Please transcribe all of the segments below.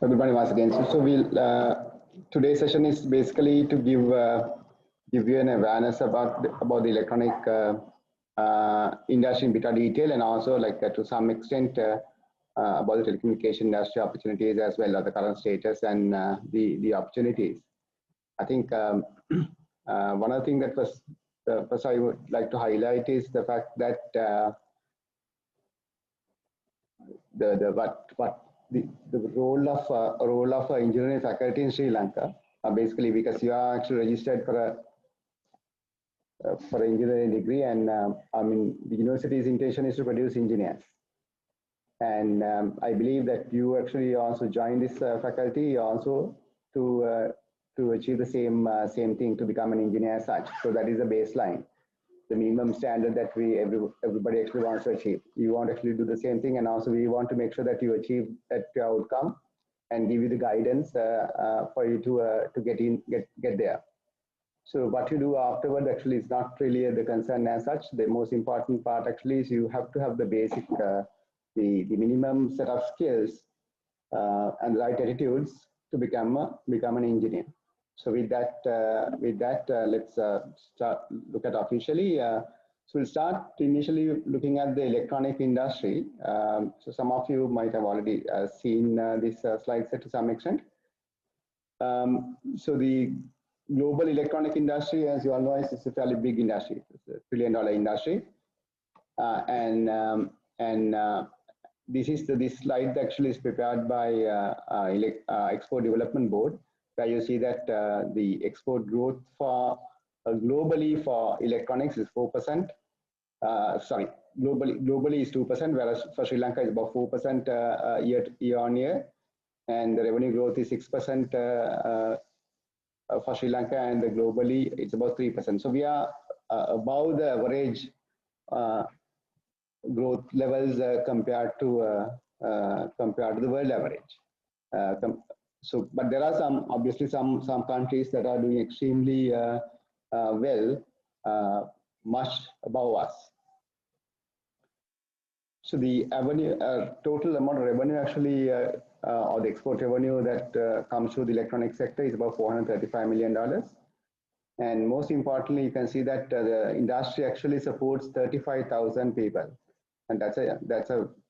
Good morning once again. Today's session is basically to give you an awareness about the electronic industry in bit of detail, and also to some extent about the telecommunication industry opportunities as well as the current status and the opportunities. I think one of the things that was first I would like to highlight is the fact that the role of engineering faculty in Sri Lanka, basically because you are actually registered for engineering degree, and I mean the university's intention is to produce engineers, and I believe that you actually also join this faculty also to achieve the same thing, to become an engineer as such. So that is the baseline, the minimum standard that everybody actually wants to achieve. You want to actually do the same thing, and also we want to make sure that you achieve that outcome and give you the guidance for you to get there. So what you do afterward actually is not really the concern as such. The most important part actually is you have to have the basic, the minimum set of skills and the right attitudes to become an engineer. So with that, let's look at officially. So we'll start initially looking at the electronic industry. So some of you might have already seen this slide set to some extent. So the global electronic industry, as you all know, is a fairly big industry. It's a $1 trillion industry, this slide actually is prepared by Export Development Board, where you see that the export growth for globally for electronics is 4%. Globally is 2%, whereas for Sri Lanka is about 4% year on year, and the revenue growth is 6% for Sri Lanka, and globally it's about 3%. So we are above the average growth levels compared to the world average. So, but there are obviously some countries that are doing extremely well, much above us. So the total amount of revenue actually, or the export revenue that comes through the electronic sector is about $435 million. And most importantly, you can see that the industry actually supports 35,000 people, and that's a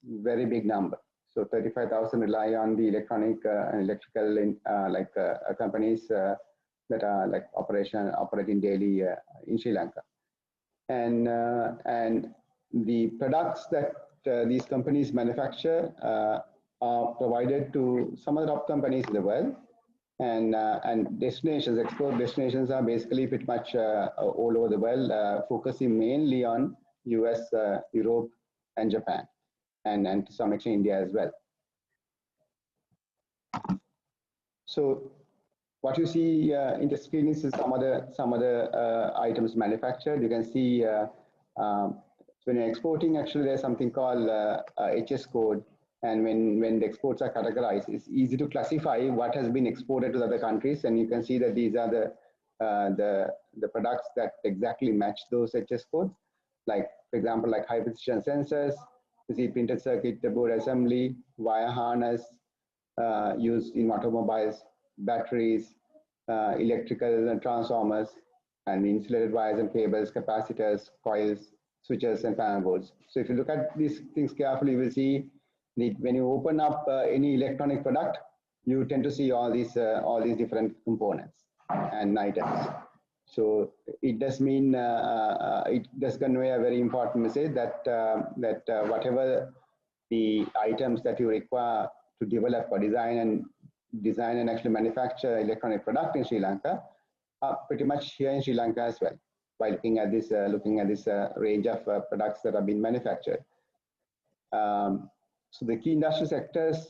very big number. So 35,000 rely on the electronic and electrical companies that are operating daily in Sri Lanka, and the products that these companies manufacture are provided to some of the top companies in the world, and export destinations are basically pretty much all over the world, focusing mainly on US, Europe, and Japan, and to some extent India as well. So what you see in the screen is some other items manufactured. You can see when you're exporting, actually there's something called HS code, and when the exports are categorized, it's easy to classify what has been exported to the other countries, and you can see that these are the products that exactly match those HS codes. Like, for example, like high precision sensors, you see printed circuit board assembly, wire harness used in automobiles, batteries, electrical transformers, and insulated wires and cables, capacitors, coils, switches, and panel boards. So if you look at these things carefully, you will see that when you open up any electronic product, you tend to see all these different components and items. So it does mean, it does convey a very important message that whatever the items that you require to develop or design and actually manufacture electronic product in Sri Lanka are pretty much here in Sri Lanka as well, by looking at this range of products that have been manufactured. So the key industry sectors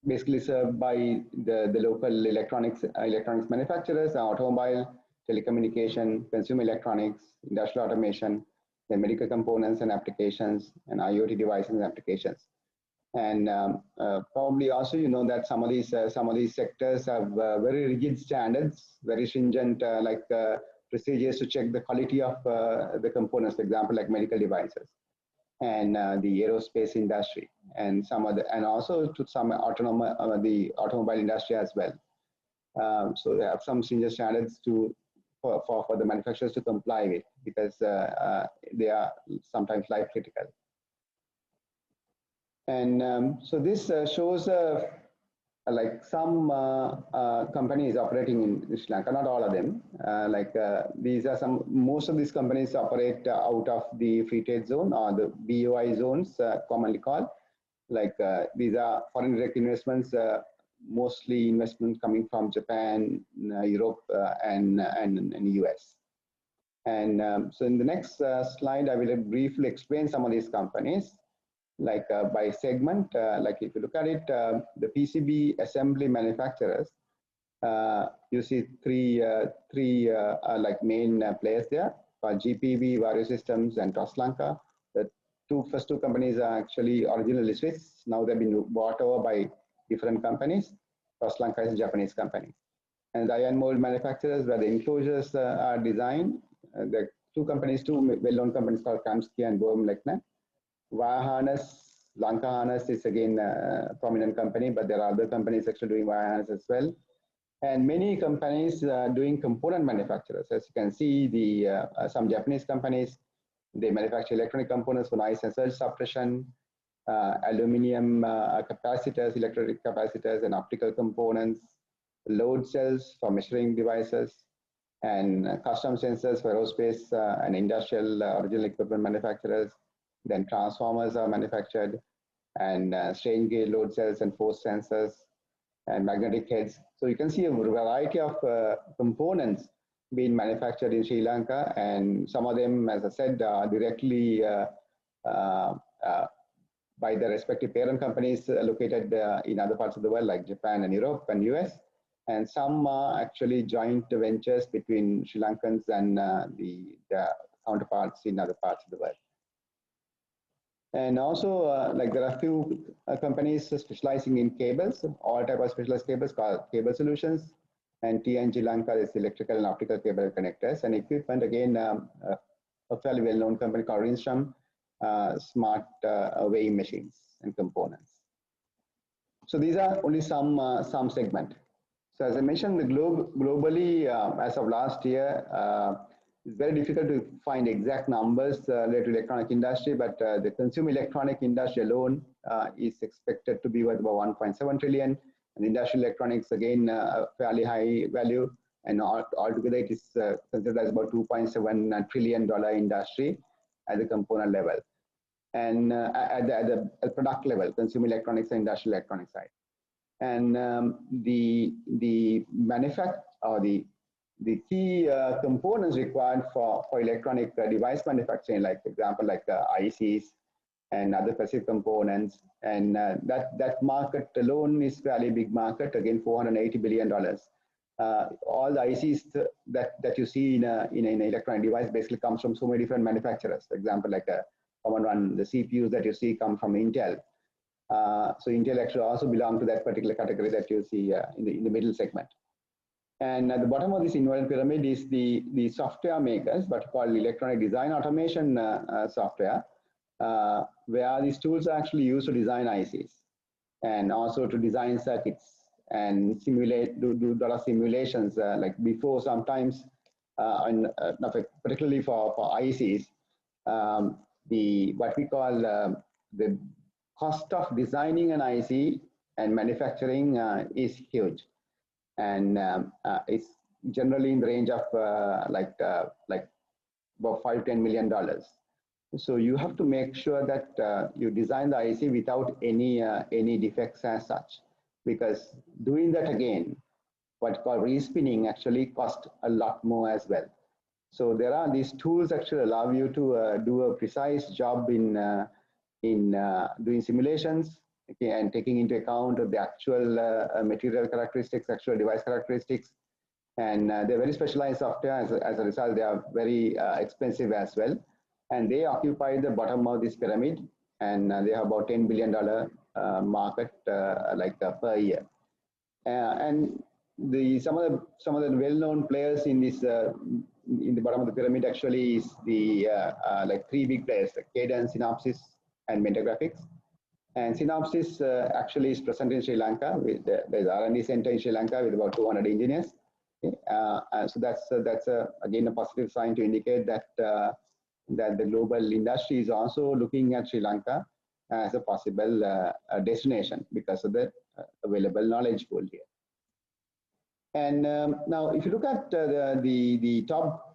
basically served by the local electronics manufacturers, automobile, telecommunication, consumer electronics, industrial automation, the medical components and applications, and IoT devices and applications. And probably also you know that some of these sectors have very rigid standards, very stringent procedures to check the quality of the components, for example, like medical devices. and the aerospace industry, and and also to some the automobile industry as well. So they have some stringent standards for the manufacturers to comply with, because they are sometimes life critical. And so this shows like some companies operating in Sri Lanka, not all of them. These are most of these companies operate out of the free trade zone, or the BOI zones, commonly called. These are foreign direct investments, mostly investment coming from Japan, Europe, and US. And so in the next slide, I will briefly explain some of these companies, by segment. If you look at it, the PCB assembly manufacturers, you see three main players there, GPV, Vario Systems, and Toslanka. The first two companies are actually originally Swiss. Now they've been bought over by different companies. Toslanka is a Japanese company. And the iron mold manufacturers, where the enclosures are designed, the two well-known companies called Kamsky and Boehm Lechner. Wire harness, Lanka Harness is again a prominent company, but there are other companies actually doing wire harness as well. And many companies doing component manufacturers. As you can see, some Japanese companies, they manufacture electronic components for noise and surge suppression, aluminum capacitors, electric capacitors, and optical components, load cells for measuring devices, and custom sensors for aerospace and industrial original equipment manufacturers. Then transformers are manufactured, and strain gauge load cells and force sensors, and magnetic heads. So you can see a variety of components being manufactured in Sri Lanka, and some of them, as I said, are directly by the respective parent companies located in other parts of the world, like Japan and Europe and US. And some are actually joint ventures between Sri Lankans and the counterparts in other parts of the world. And also, there are a few companies specializing in cables, all type of specialized cables called Cable Solutions, and TNG Lanka is electrical and optical cable connectors, and equipment, again, a fairly well-known company called Rinstrom, smart weighing machines and components. So these are only some segment. So as I mentioned, globally, as of last year, it's very difficult to find exact numbers related to electronic industry, but the consumer electronic industry alone is expected to be worth about 1.7 trillion. And industrial electronics, again, a fairly high value. And altogether, it is considered as about $2.7 trillion industry at the component level. And at the product level, consumer electronics and industrial electronics side. And the manufacture, or the key components required for electronic device manufacturing, like for example, ICs and other passive components, and that market alone is fairly big market. Again, $480 billion. All the ICs that you see in an electronic device basically comes from so many different manufacturers. For example, like a common one, the CPUs that you see come from Intel. So Intel actually also belongs to that particular category that you see in the middle segment. And at the bottom of this inverted pyramid is the software makers, what called electronic design automation software, where these tools are actually used to design ICs and also to design circuits and do a lot of simulations. Like before, sometimes, particularly for ICs, what we call the cost of designing an IC and manufacturing is huge. And it's generally in the range of about $5–10 million. So you have to make sure that you design the IC without any defects as such, because doing that again, what called respinning, actually cost a lot more as well. So there are these tools actually allow you to do a precise job in doing simulations, okay, and taking into account the actual material characteristics, actual device characteristics. And they're very specialized software. As a result, they are very expensive as well. And they occupy the bottom of this pyramid, and they have about $10 billion market per year. And some of the well-known players in this in the bottom of the pyramid actually is the like three big players, like Cadence, Synopsys, and Metagraphics. And Synopsys actually is present in Sri Lanka. There's R&D center in Sri Lanka with about 200 engineers. Okay? So that's again a positive sign to indicate that that the global industry is also looking at Sri Lanka as a possible destination because of the available knowledge pool here. And now, if you look at the top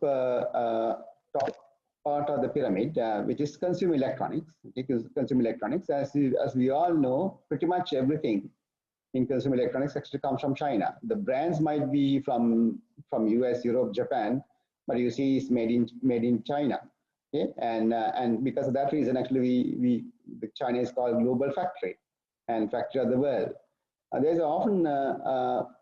part of the pyramid, which is consumer electronics, because consumer electronics, as we all know, pretty much everything in consumer electronics actually comes from China. The brands might be from US, Europe, Japan, but you see it's made in China. Okay, and because of that reason, actually, the China is called global factory and factory of the world. There's often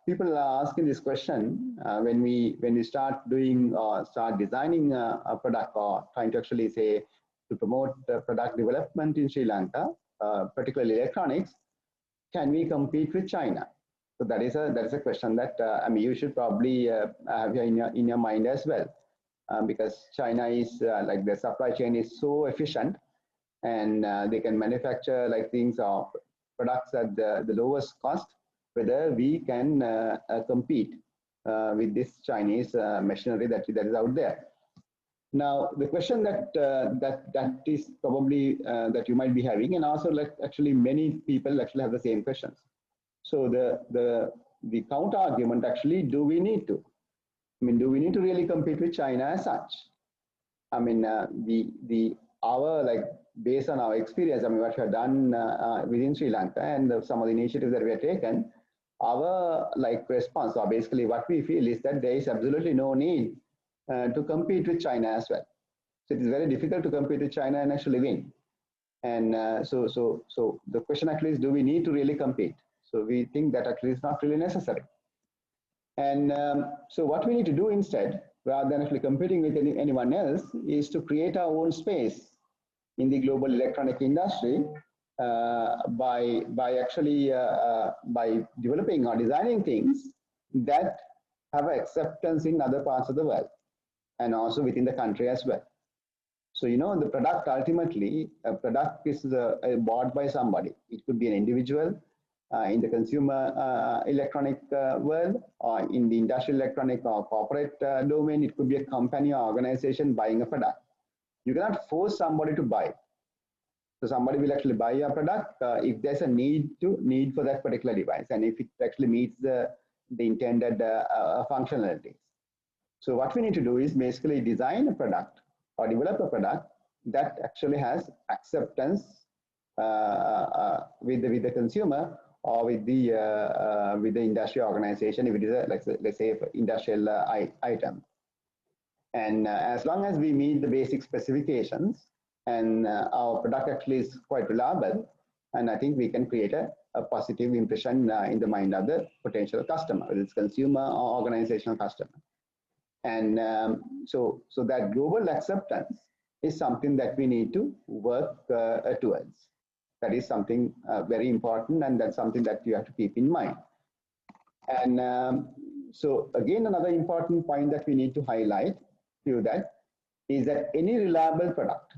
people are asking this question when we start doing or start designing a product or trying to actually say to promote product development in Sri Lanka, particularly electronics. Can we compete with China? So that is a question that I mean you should probably have in your mind as well, because China is like their supply chain is so efficient, and they can manufacture like things or products at the lowest cost. Whether we can compete with this Chinese machinery that is out there. Now, the question that is probably that you might be having, and also like actually many people actually have the same questions. So the counter argument actually, do we need to? I mean, do we need to really compete with China as such? I mean, our like based on our experience, I mean, what we have done within Sri Lanka and some of the initiatives that we have taken, our like response, or basically what we feel is that there is absolutely no need to compete with China as well. So it is very difficult to compete with China and actually win. And so the question actually is, do we need to really compete? So we think that actually is not really necessary. And so what we need to do instead, rather than actually competing with anyone else, is to create our own space in the global electronic industry by developing or designing things that have acceptance in other parts of the world and also within the country as well. So, you know, the product ultimately, a product is bought by somebody. It could be an individual in the consumer electronic world, or in the industrial electronic or corporate domain. It could be a company or organization buying a product. You cannot force somebody to buy. So somebody will actually buy your product if there's a need for that particular device, and if it actually meets the intended functionalities. So what we need to do is basically design a product or develop a product that actually has acceptance with the consumer or with the industry organization, if it is a, let's say industrial item. And as long as we meet the basic specifications and our product actually is quite reliable, and I think we can create a positive impression in the mind of the potential customer, whether it's consumer or organizational customer. And so that global acceptance is something that we need to work towards. That is something very important, and that's something that you have to keep in mind. And so again, another important point that we need to highlight to that is that any reliable product,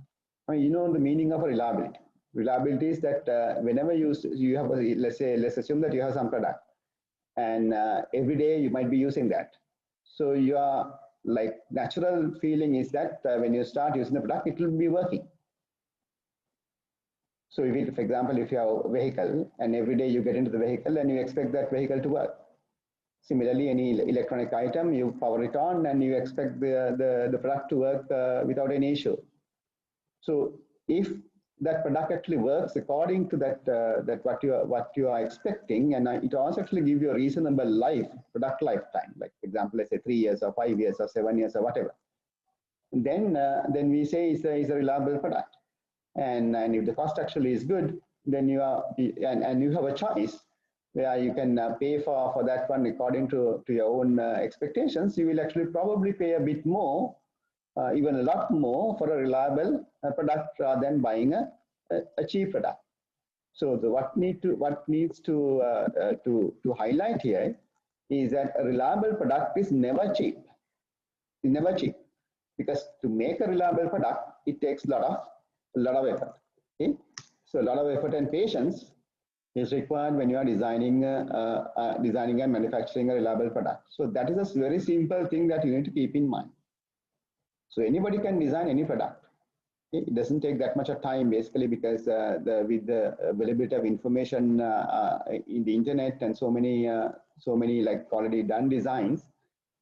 I mean, you know the meaning of a reliability. Reliability is that whenever you have, let's assume that you have some product, and every day you might be using that. So your like natural feeling is that when you start using the product, it will be working. So if it, for example, if you have a vehicle and every day you get into the vehicle and you expect that vehicle to work. Similarly, any electronic item, you power it on and you expect the product to work without any issue. So if that product actually works according to that what you are expecting, and it also actually gives you a reasonable product lifetime, like for example, let's say 3 years or 5 years or 7 years or whatever, then we say it's a reliable product. And if the cost actually is good, then you have a choice where you can pay for that one according to your own expectations. You will actually probably pay a bit more, even a lot more, for a reliable product rather than buying a cheap product. So what needs to highlight here is that a reliable product is never cheap. It's never cheap, because to make a reliable product, it takes a lot of effort. Okay? So a lot of effort and patience is required when you are designing and manufacturing a reliable product. So that is a very simple thing that you need to keep in mind. So anybody can design any product. Okay? It doesn't take that much of time, basically, because with the availability of information in the internet and so many like already done designs,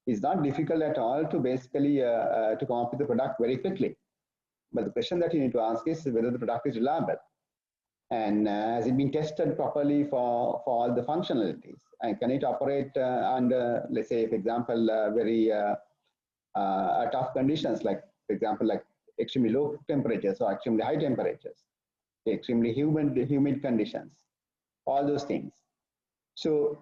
it's not difficult at all to basically to come up with the product very quickly. But the question that you need to ask is whether the product is reliable, and has it been tested properly for all the functionalities, and can it operate under, let's say, for example, very tough conditions, like, for example, like extremely low temperatures or extremely high temperatures, extremely humid conditions, all those things. So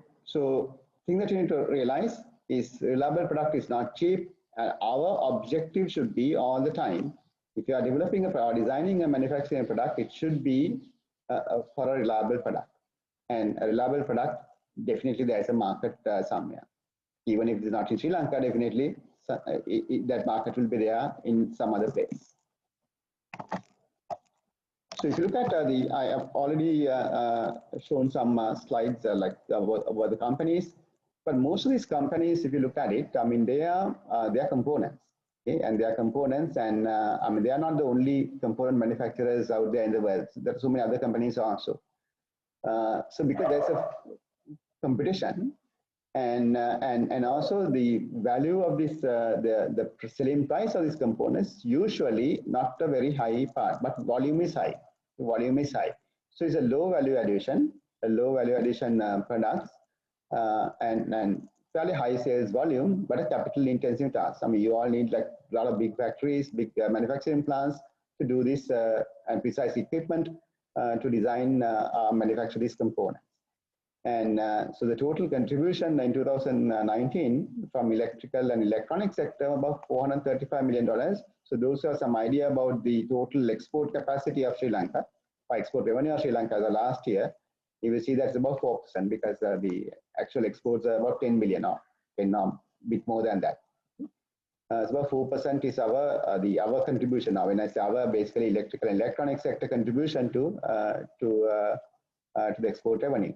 thing that you need to realize is reliable product is not cheap, and our objective should be all the time, if you are developing a product, designing and manufacturing a product, it should be for a reliable product. And a reliable product, definitely there is a market somewhere. Even if it's not in Sri Lanka, definitely that market will be there in some other place. So if you look at I have already shown some slides like about the companies, but most of these companies, if you look at it, I mean, they are components, okay? And they are components, and I mean, they are not the only component manufacturers out there in the world. There are so many other companies also. So because there's a competition, and also the value of this, the selling price of these components, usually not a very high part, but volume is high. Volume is high. So it's a low value addition products, and fairly high sales volume, but a capital intensive task. I mean, you all need like a lot of big factories, big manufacturing plants to do this, and precise equipment to design, manufacture these components. And so the total contribution in 2019 from electrical and electronic sector, about $435 million. So those are some idea about the total export capacity of Sri Lanka, or export revenue of Sri Lanka the last year. You will see that's about 4%, because the actual exports are about 10 billion, or a bit more than that. So about 4% is our contribution now. When I say our, basically electrical and electronic sector contribution to the export revenue.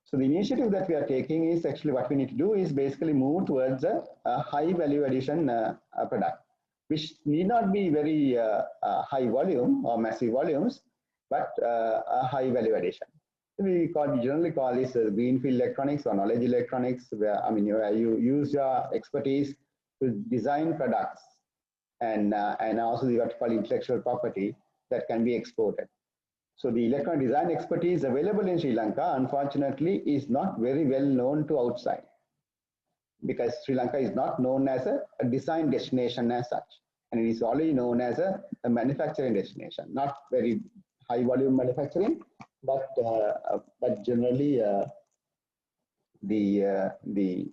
So the initiative that we are taking is actually, what we need to do is basically move towards a high value addition product, which need not be very high volume or massive volumes, but a high value addition. We generally call this greenfield electronics or knowledge electronics, where, I mean, you use your expertise to design products, and also you have to call intellectual property that can be exported. So the electronic design expertise available in Sri Lanka, unfortunately, is not very well known to outside, because Sri Lanka is not known as a design destination as such, and it is only known as a manufacturing destination. Not very high volume manufacturing, but generally the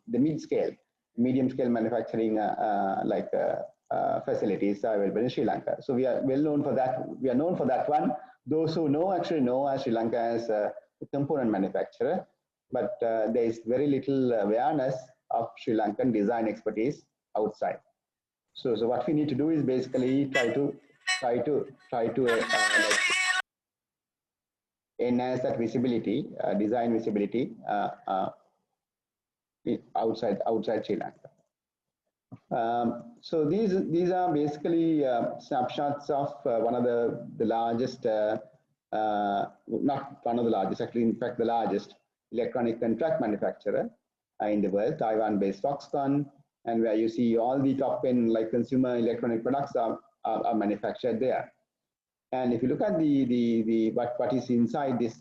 medium scale manufacturing facilities are available in Sri Lanka. So we are well known for that. We are known for that one. Those who know actually know as Sri Lanka as a component manufacturer, but there is very little awareness of Sri Lankan design expertise outside. So what we need to do is basically try to enhance that visibility, design visibility outside Sri Lanka. So these are basically snapshots of one of the largest, not one of the largest, actually, in fact, the largest electronic contract manufacturer in the world, Taiwan-based Foxconn, and where you see all the top end like consumer electronic products are manufactured there. And if you look at what is inside this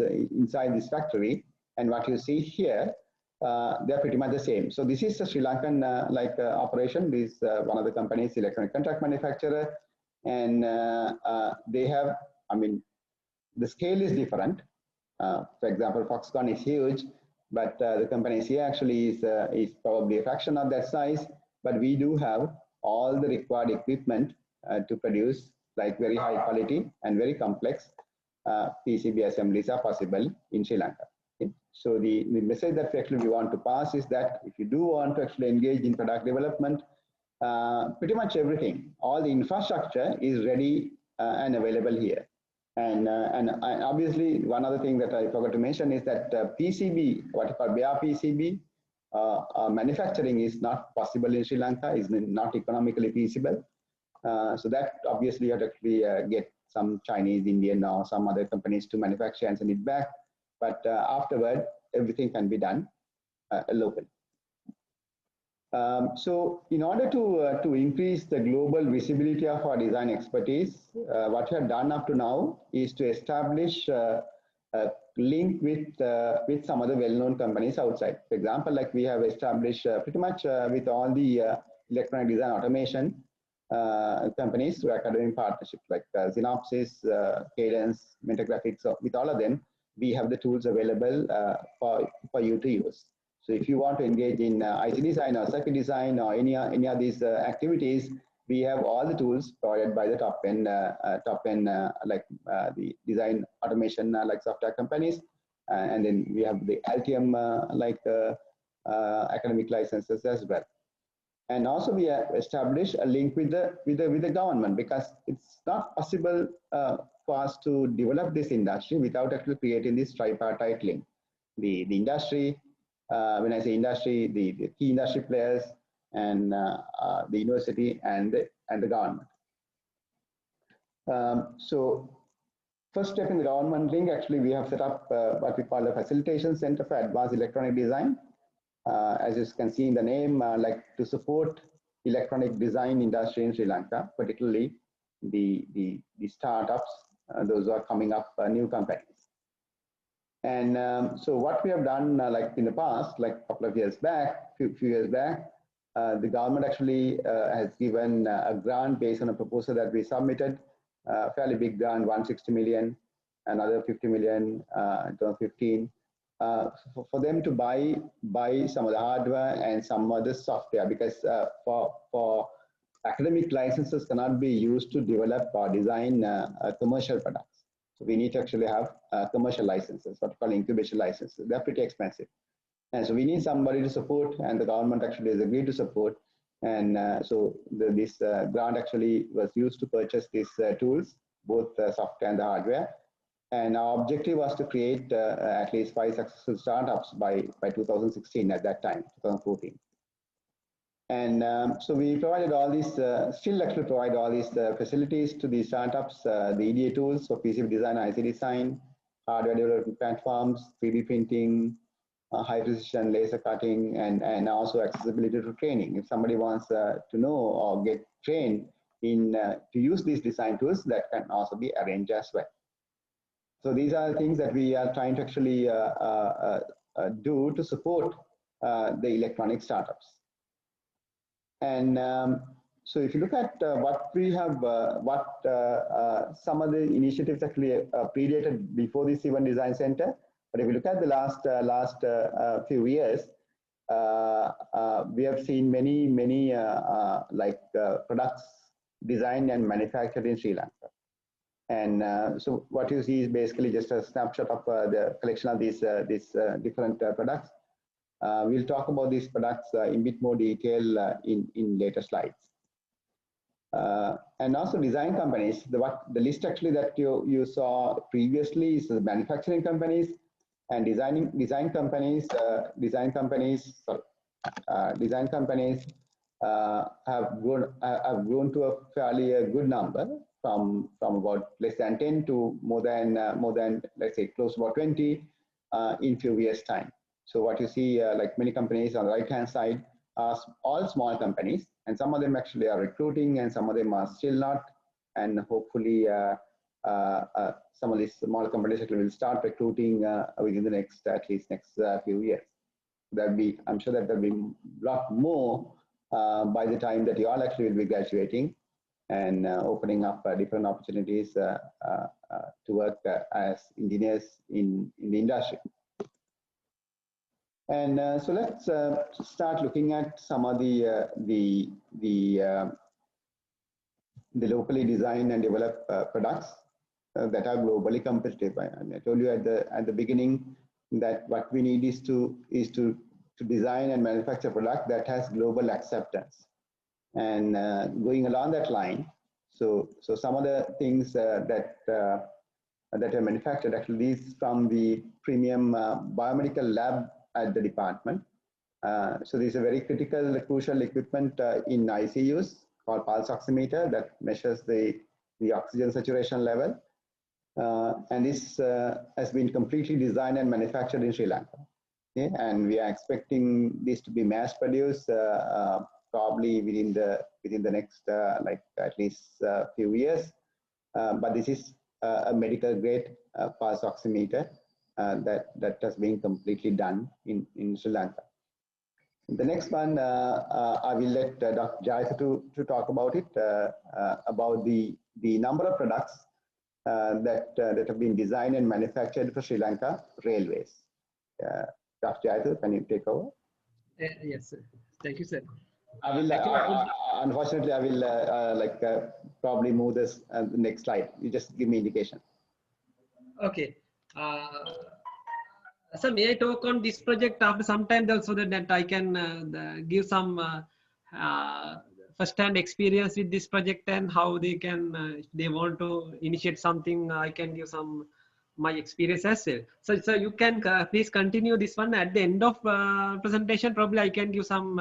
factory and what you see here, they're pretty much the same. So this is a Sri Lankan operation. This one of the companies, electronic contract manufacturer, and they have, I mean, the scale is different. For example, Foxconn is huge, but the companies here actually is probably a fraction of that size. But we do have all the required equipment to produce like very high quality and very complex PCB assemblies are possible in Sri Lanka. Okay? So the message that actually we want to pass is that if you do want to actually engage in product development, pretty much everything, all the infrastructure is ready and available here. And obviously, one other thing that I forgot to mention is that PCB, what you call bare PCB, manufacturing is not possible in Sri Lanka, is not economically feasible. So that obviously you have to actually get some Chinese, Indian, or some other companies to manufacture and send it back. But afterward, everything can be done locally. So in order to increase the global visibility of our design expertise, what we have done up to now is to establish a link with some other well-known companies outside. For example, like we have established pretty much with all the electronic design automation companies through academic partnerships like Synopsys, Cadence, Metagraphics. So with all of them, we have the tools available for you to use. So if you want to engage in IC design or circuit design or any of these activities, we have all the tools provided by the top end like the design automation like software companies, and then we have the Altium academic licenses as well. And also we have established a link with the government, because it's not possible for us to develop this industry without actually creating this tripartite link. The industry, when I say industry, the key industry players, and the university and the government. So first step in the government link, actually we have set up what we call a Facilitation Center for Advanced Electronic Design. As you can see in the name, like to support electronic design industry in Sri Lanka, particularly the startups, those who are coming up, new companies. And so what we have done, like in the past, like a couple of years back, few years back, the government actually has given a grant based on a proposal that we submitted, fairly big grant, 160 million, another 50 million, 15. For them to buy some of the hardware and some other software, because for academic licenses cannot be used to develop or design commercial products. So we need to actually have commercial licenses, what we call incubation licenses. They're pretty expensive. And so we need somebody to support, and the government actually has agreed to support. And so this grant actually was used to purchase these tools, both the software and the hardware. And our objective was to create at least 5 successful startups by 2016 at that time, 2014. And so we provided all these, still actually provide all these facilities to these startups, the EDA tools for PCB design, IC design, hardware development platforms, 3D printing, high precision laser cutting, and also accessibility to training. If somebody wants to know or get trained in to use these design tools, that can also be arranged as well. So these are things that we are trying to actually do to support the electronic startups. And so if you look at what we have, some of the initiatives actually predated before this event design center. But if you look at the last few years, we have seen many products designed and manufactured in Sri Lanka. And so what you see is basically just a snapshot of the collection of these different products. We'll talk about these products in bit more detail in later slides. And also design companies. The list actually that you saw previously is the manufacturing companies and design companies have grown to a fairly good number, from about less than 10 to more than let's say close to about 20 in few years time. So what you see, like many companies on the right hand side, are all small companies, and some of them actually are recruiting, and some of them are still not. And hopefully, some of these small companies actually will start recruiting within the next few years. I'm sure that there'll be a lot more by the time that you all actually will be graduating and opening up different opportunities to work as engineers in the industry. And so let's start looking at some of the locally designed and developed products that are globally competitive. I told you at the beginning that what we need is to design and manufacture a product that has global acceptance. And going along that line, so some of the things that are manufactured actually is from the premium biomedical lab at the department. So this is a very critical, crucial equipment in ICUs called pulse oximeter that measures the oxygen saturation level. And this has been completely designed and manufactured in Sri Lanka. Okay? And we are expecting this to be mass produced probably within the next like at least few years. But this is a medical grade pulse oximeter that has been completely done in Sri Lanka. The next one, I will let Dr. Jayatha to talk about it, about the number of products that have been designed and manufactured for Sri Lanka railways. Dr. Jayatha, can you take over? Yes, sir. Thank you, sir. I will. Unfortunately, I will probably move this the next slide. You just give me indication. Okay. So may I talk on this project after some time also that I can give some first-hand experience with this project and how they can, if they want to initiate something, I can give some my experience as well. So you can please continue this one at the end of presentation. Probably I can give some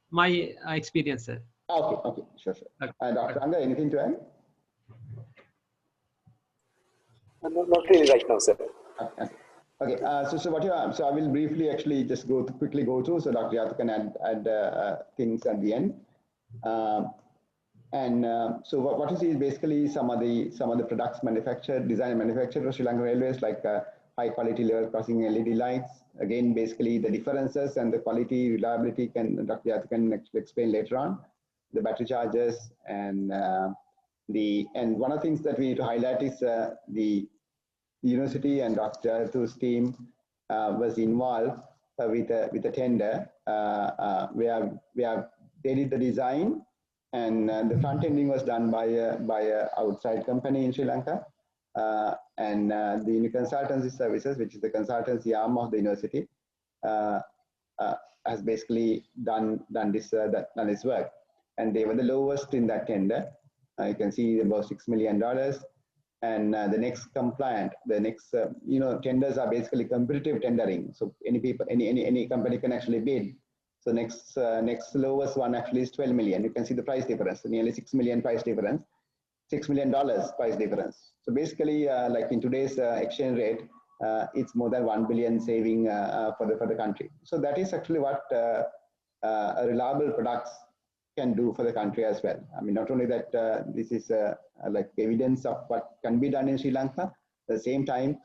my experience, sir. Okay, sure. Okay. Dr. Anga, anything to add? Not really right now, sir. Okay. So I will briefly actually just quickly go through, so Dr. Jayatha can add things at the end. So what you see is basically some of the products designed and manufactured for Sri Lankan Railways, like high quality level crossing LED lights. Again, basically the differences and the quality, reliability Dr. Jayatha can actually explain later on. The battery chargers and one of the things that we need to highlight is the university and Dr. Jayatha's team was involved with a tender where they did the design, and the front ending was done by a outside company in Sri Lanka, and the consultancy services, which is the consultancy arm of the university, has basically done this work, and they were the lowest in that tender. You can see about $6 million. And the next compliant, tenders are basically competitive tendering. So any company can actually bid. So next lowest one actually is 12 million. You can see the price difference, so nearly 6 million price difference, $6 million price difference. So basically, like in today's exchange rate, it's more than 1 billion saving for the country. So that is actually what reliable products can do for the country as well. I mean, not only that this is like evidence of what can be done in Sri Lanka, at the same time,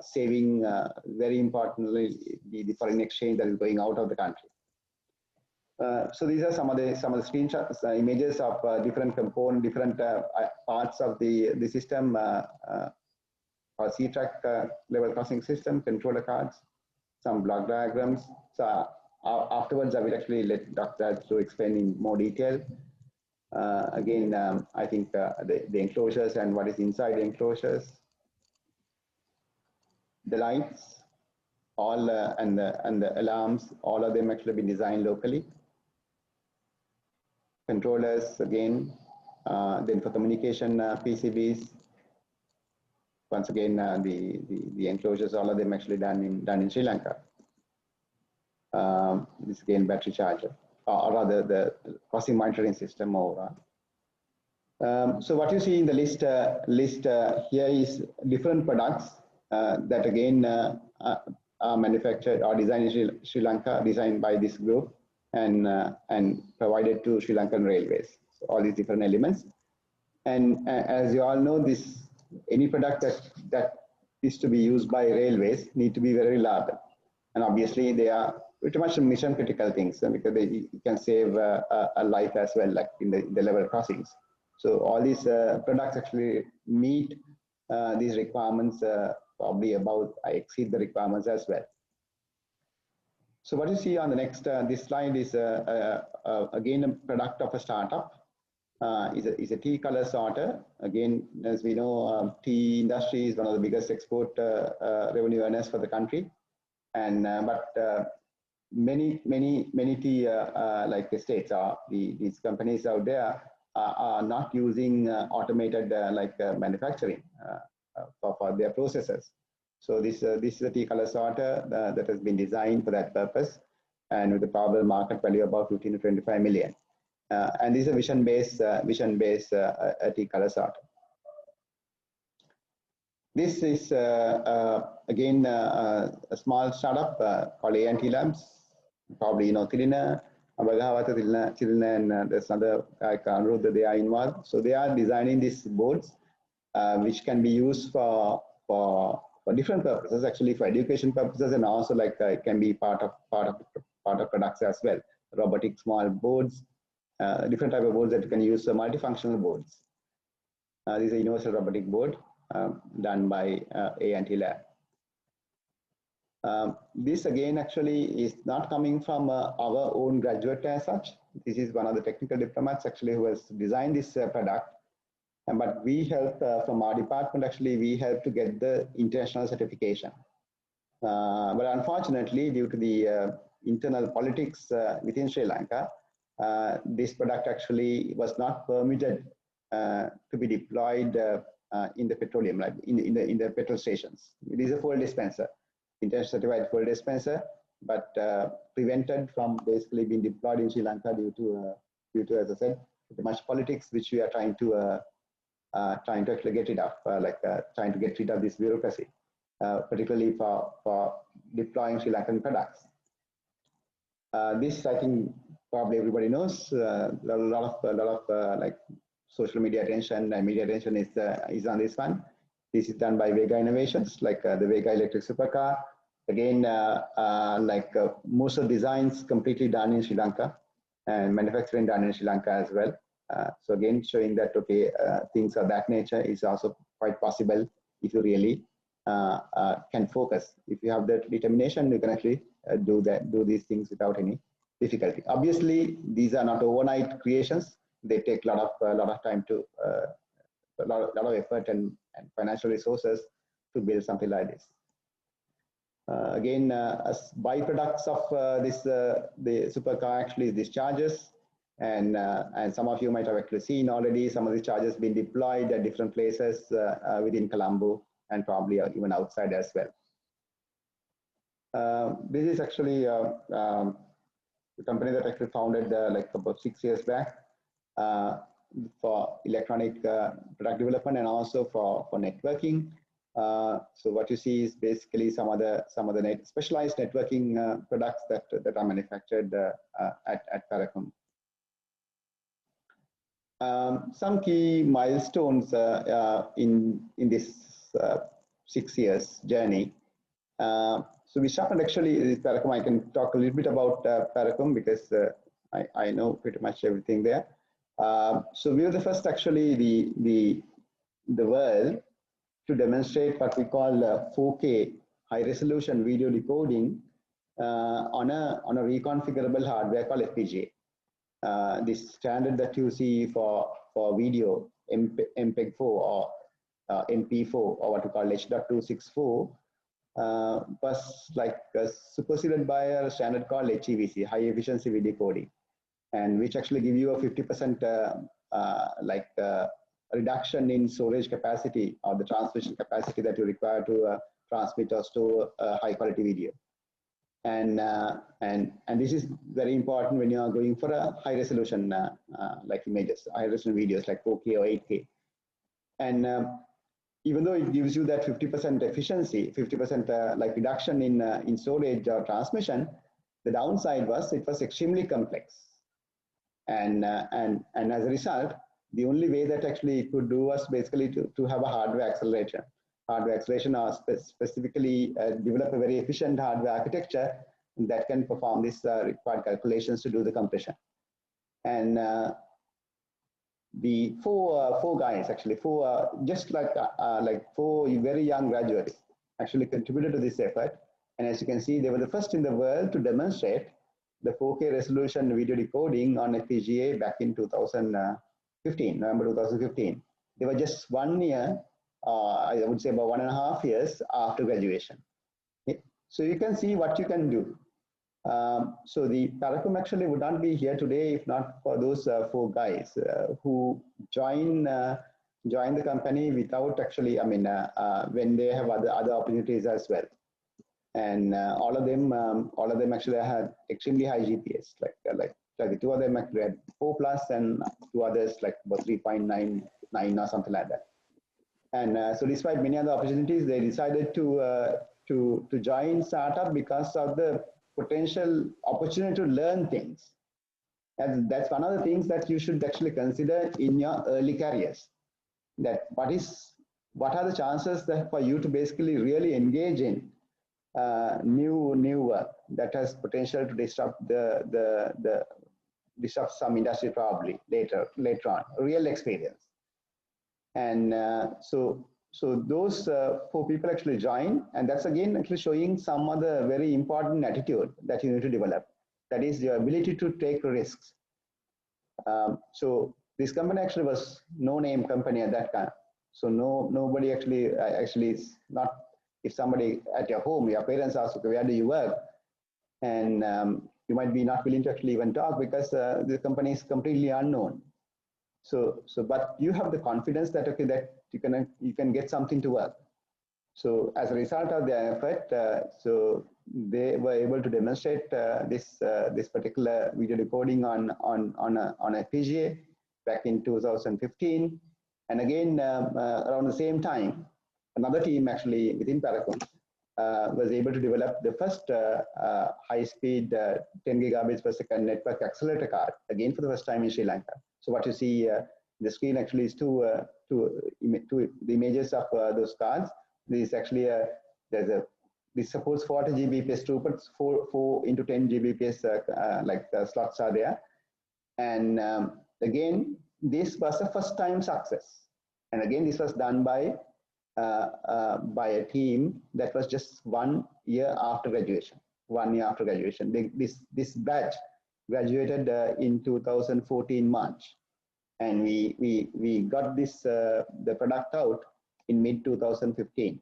saving very importantly the foreign exchange that is going out of the country. So these are some of the screenshots, images of different components, different parts of the system, or C-track level crossing system, controller cards, some block diagrams. So afterwards, I will actually let Dr. to explain in more detail. Again, I think the enclosures and what is inside the enclosures, the lights, all and the alarms, all of them actually been designed locally. Controllers again, then for communication PCBs. Once again, the enclosures, all of them actually done in Sri Lanka. This again battery charger, or rather the crossing monitoring system overall. So what you see in the list here is different products that again are manufactured or designed in Sri Lanka, designed by this group and provided to Sri Lankan Railways. So all these different elements, and as you all know, any product that is to be used by railways need to be very reliable, and obviously they are pretty much mission critical things, because they can save a life as well, like in the level crossings. So all these products actually meet these requirements, probably exceed the requirements as well. So what you see on the next, this slide is again a product of a startup. Is a tea color sorter. Again, as we know, tea industry is one of the biggest export revenue earners for the country, and but many like the states are these companies out there are not using automated manufacturing for their processes. So this is a T-color sorter that has been designed for that purpose, and with a probable market value of about 15 to 25 million. And this is a vision-based T-color sorter. This is again a small startup called ANT Labs. Probably you know Tilina, and there's another guy that they are involved. So they are designing these boards, which can be used for different purposes, actually for education purposes, and also it can be part of products as well. Robotic small boards, different type of boards that you can use, multifunctional boards. This is a universal robotic board done by ANT Lab. This again actually is not coming from our own graduate as such. This is one of the technical diplomats actually who has designed this product. But we help from our department, actually we help to get the international certification. But unfortunately, due to the internal politics within Sri Lanka, this product actually was not permitted to be deployed in the petroleum, like in the petrol stations. It is a fuel dispenser, international certified fuel dispenser, but prevented from basically being deployed in Sri Lanka due to, as I said, the much politics which we are trying to actually get rid of, trying to get rid of this bureaucracy, particularly for deploying Sri Lankan products. This I think probably everybody knows. A lot of like social media attention and media attention is on this one. This is done by Vega Innovations, like the Vega electric supercar. Again, most of the designs completely done in Sri Lanka and manufacturing done in Sri Lanka as well. So again, showing that okay, things of that nature is also quite possible if you really can focus. If you have that determination, you can actually do these things without any difficulty. Obviously, these are not overnight creations. They take a lot of time to a lot of effort and financial resources to build something like this. Again, as byproducts of the supercar actually these chargers, and some of you might have actually seen already some of these chargers being deployed at different places within Colombo and probably even outside as well. This is actually the company that actually founded like about 6 years back for electronic product development and also for networking. So what you see is basically some of the specialized networking products that are manufactured at Paracom. Some key milestones in this 6 years journey. So we started actually with Paracom. I can talk a little bit about Paracom because I know pretty much everything there. So we were the first actually the world to demonstrate what we call 4K high resolution video decoding on a reconfigurable hardware called FPGA. This standard that you see for video MPEG-4 or MP4 or what we call H.264 was like superseded by a standard called HEVC, high efficiency video decoding, and which actually give you a 50% reduction in storage capacity or the transmission capacity that you require to transmit or store high quality video. And this is very important when you are going for a high resolution like images, high resolution videos like 4K or 8K. And even though it gives you that 50% efficiency, 50% like reduction in storage or transmission, the downside was it was extremely complex. And as a result, the only way that actually it could do was basically to have a hardware acceleration. Hardware acceleration or specifically develop a very efficient hardware architecture that can perform these required calculations to do the compression. And the four guys actually, just like four very young graduates actually contributed to this effort. And as you can see, they were the first in the world to demonstrate the 4K resolution video decoding on FPGA back in 2015, November 2015. They were just 1 year, I would say about 1.5 years after graduation. So you can see what you can do So the Paracom actually would not be here today if not for those 4 guys who join the company without actually, when they have other opportunities as well. And all of them actually had extremely high GPAs. Like the 2 of them actually had 4+, and 2 others like about 3.99 or something like that. And so despite many other opportunities, they decided to join startup because of the potential opportunity to learn things. And that's one of the things that you should actually consider in your early careers. That what are the chances that for you to basically really engage in new work that has potential to disrupt disrupt some industry probably later on, real experience. And so those 4 people actually join, and that's again actually showing some other very important attitude that you need to develop. That is your ability to take risks. So this company actually was no-name company at that time. So nobody actually is not. If somebody at your home, your parents ask, okay, where do you work? And you might be not willing to actually even talk because the company is completely unknown. So, but you have the confidence that okay, that you can get something to work. So, as a result of their effort, so they were able to demonstrate this particular video recording on a FPGA back in 2015, and again around the same time, another team actually within Paracom was able to develop the first high-speed 10 gigabits per second network accelerator card, again for the first time in Sri Lanka. So what you see the screen actually is two the images of those cards. This is actually this supports 40 Gbps throughput, 4 into 10 Gbps slots are there. And again, this was a first time success. And again, this was done by a team that was just 1 year after graduation. 1 year after graduation. This batch graduated in 2014 March. And we got the product out in mid 2015.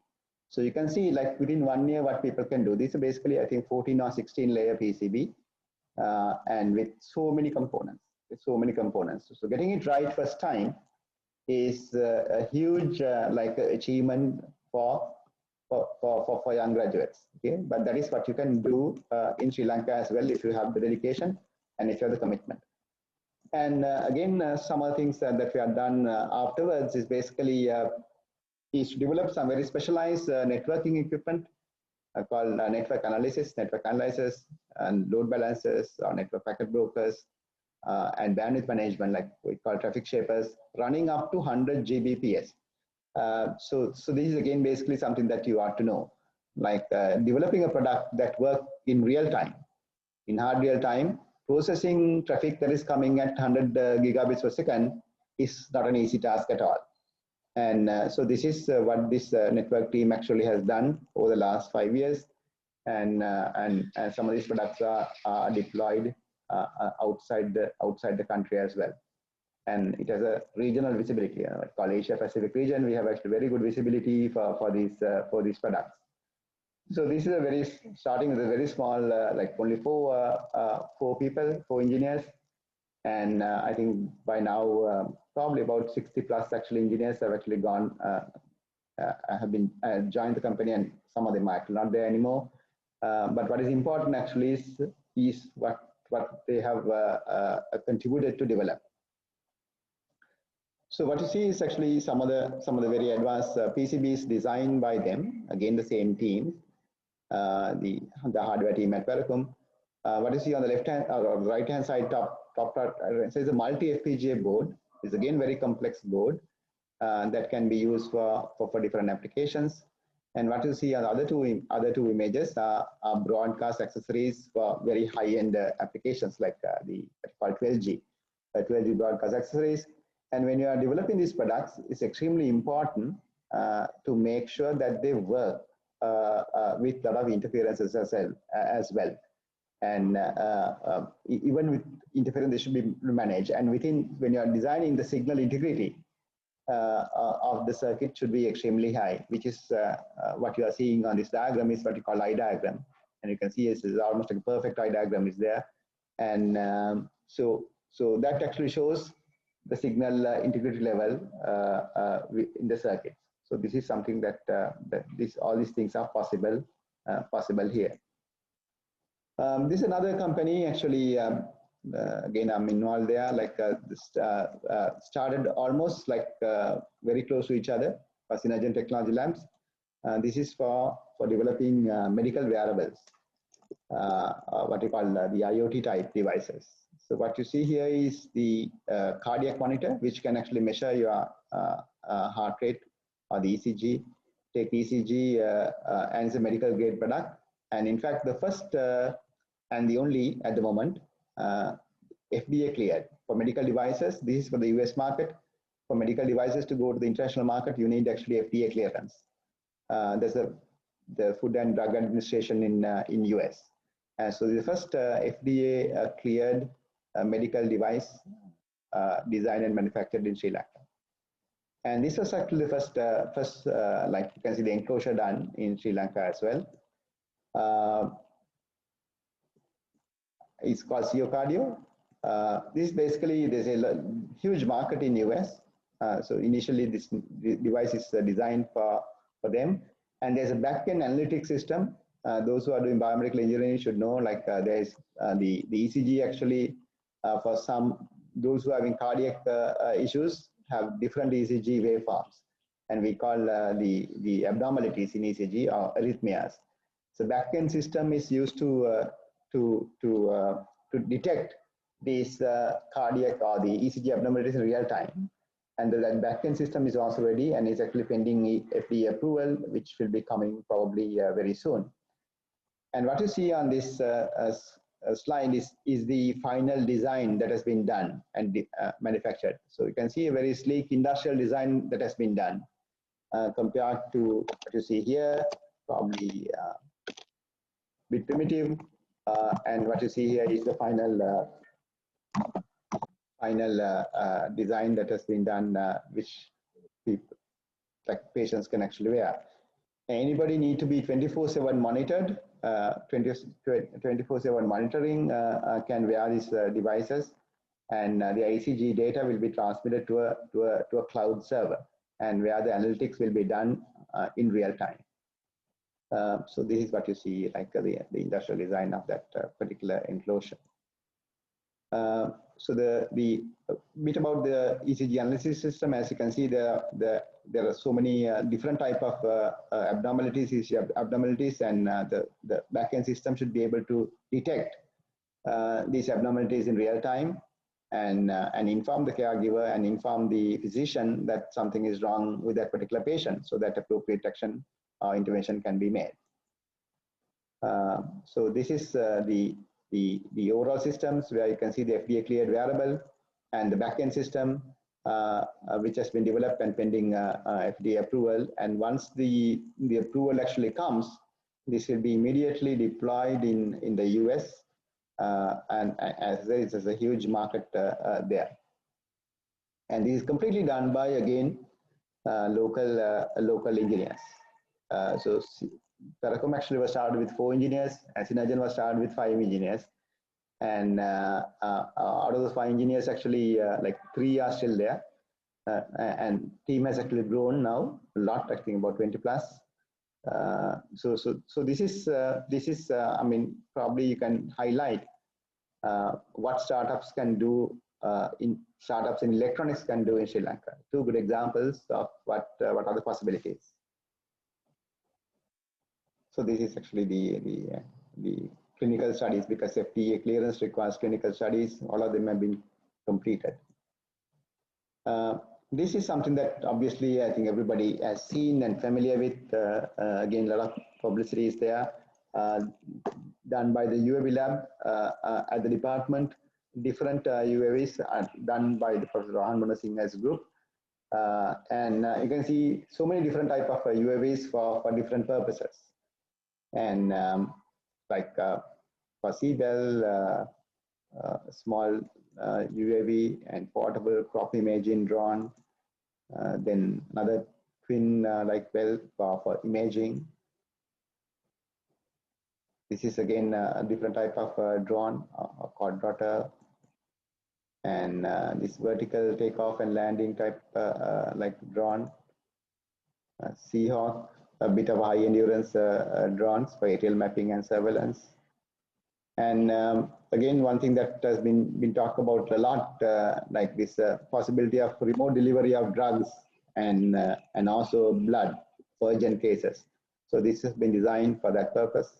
So you can see like within 1 year what people can do. This is basically I think 14 or 16 layer PCB and with so many components. So getting it right first time is a huge achievement for young graduates. Okay, but that is what you can do in Sri Lanka as well if you have the dedication and if you have the commitment. And again, some of the things that we have done afterwards is basically is to develop some very specialized networking equipment called network analysis, and load balancers, or network packet brokers, and bandwidth management, like we call traffic shapers, running up to 100 Gbps. So this is again basically something that you ought to know, like developing a product that works in real time, in hard real time. Processing traffic that is coming at 100 gigabits per second is not an easy task at all. And so this is what this network team actually has done over the last 5 years. And some of these products are deployed outside the country as well. And it has a regional visibility. Called Asia Pacific region, we have actually very good visibility for these products. So this is starting with a very small, like only four people, 4 engineers. And I think by now, probably about 60 plus actually engineers have actually gone, have been joined the company, and some of them are actually not there anymore. But what is important actually is what they have contributed to develop. So what you see is actually some of the very advanced PCBs designed by them, again the same team. The hardware team at Paracom. What you see on the left hand or right hand side top part says a multi FPGA board. It's again very complex board that can be used for different applications. And what you see on the other two images are broadcast accessories for very high end applications like the 12G broadcast accessories. And when you are developing these products, it's extremely important to make sure that they work with a lot of interferences as well. And even with interference, they should be managed. And when you are designing the signal integrity of the circuit should be extremely high, which is what you are seeing on this diagram is what you call eye diagram. And you can see it's almost like a perfect eye diagram is there. And so that actually shows the signal integrity level in the circuit. So this is something that, all these things are possible here. This is another company actually. Again, I'm involved there. Like started almost like very close to each other. Facilitation Technology Labs. This is for developing medical wearables, what you call the IoT type devices. So what you see here is the cardiac monitor, which can actually measure your heart rate or the ECG. Take ECG and it's a medical grade product. And in fact, the first and the only at the moment FDA cleared for medical devices. This is for the US market. For medical devices to go to the international market, you need actually FDA clearance. There's the Food and Drug Administration in US. So the first FDA cleared medical device designed and manufactured in Sri Lanka. And this was actually the first like you can see the enclosure done in Sri Lanka as well. It's called CO Cardio. This basically, there's a huge market in US. So initially this device is designed for them. And there's a back-end analytics system. Those who are doing biomedical engineering should know, like there's the ECG actually for those who are having cardiac issues have different ECG waveforms. And we call the abnormalities in ECG or arrhythmias. So back-end system is used to detect these cardiac or the ECG abnormalities in real time. And that backend system is also ready and is actually pending FDA approval, which will be coming probably very soon. And what you see on this slide is the final design that has been done and manufactured. So you can see a very sleek industrial design that has been done compared to what you see here, probably a bit primitive. And what you see here is the final design that has been done, which people, like patients can actually wear. Anybody need to be 24/7 monitored, 24/7 monitoring can wear these devices, and the ECG data will be transmitted to a cloud server, and where the analytics will be done in real time. So this is what you see, like the industrial design of that particular enclosure. So the bit about the ECG analysis system, as you can see, there are so many different type of abnormalities, and the backend system should be able to detect these abnormalities in real time and inform the caregiver and inform the physician that something is wrong with that particular patient, so that appropriate action or intervention can be made. So this is the overall systems where you can see the FDA cleared wearable and the backend system which has been developed and pending FDA approval. And once the approval actually comes, this will be immediately deployed in the US, and as there is a huge market there. And this is completely done by, again, local engineers. So Telecom actually was started with 4 engineers, and Synergen was started with 5 engineers. And out of those 5 engineers, actually, like 3 are still there. And team has actually grown now a lot, I think about 20 plus. So this is I mean, probably you can highlight what startups can do startups in electronics can do in Sri Lanka. 2 good examples of what are the possibilities. So this is actually the clinical studies, because FDA clearance requires clinical studies. All of them have been completed. This is something that obviously I think everybody has seen and familiar with. Again, a lot of publicity is there. Done by the UAV lab at the department. Different UAVs are done by the Professor Rohan Munasinghe's group. And you can see so many different type of UAVs for different purposes. And like for Seabell, small UAV and portable crop imaging drone. Then another twin like Bell for imaging. This is again a different type of drone, a quadrotor, and this vertical takeoff and landing type like drone. Seahawk, a bit of high endurance drones for aerial mapping and surveillance. And again, one thing that has been talked about a lot, like this possibility of remote delivery of drugs and also blood for urgent cases. So this has been designed for that purpose.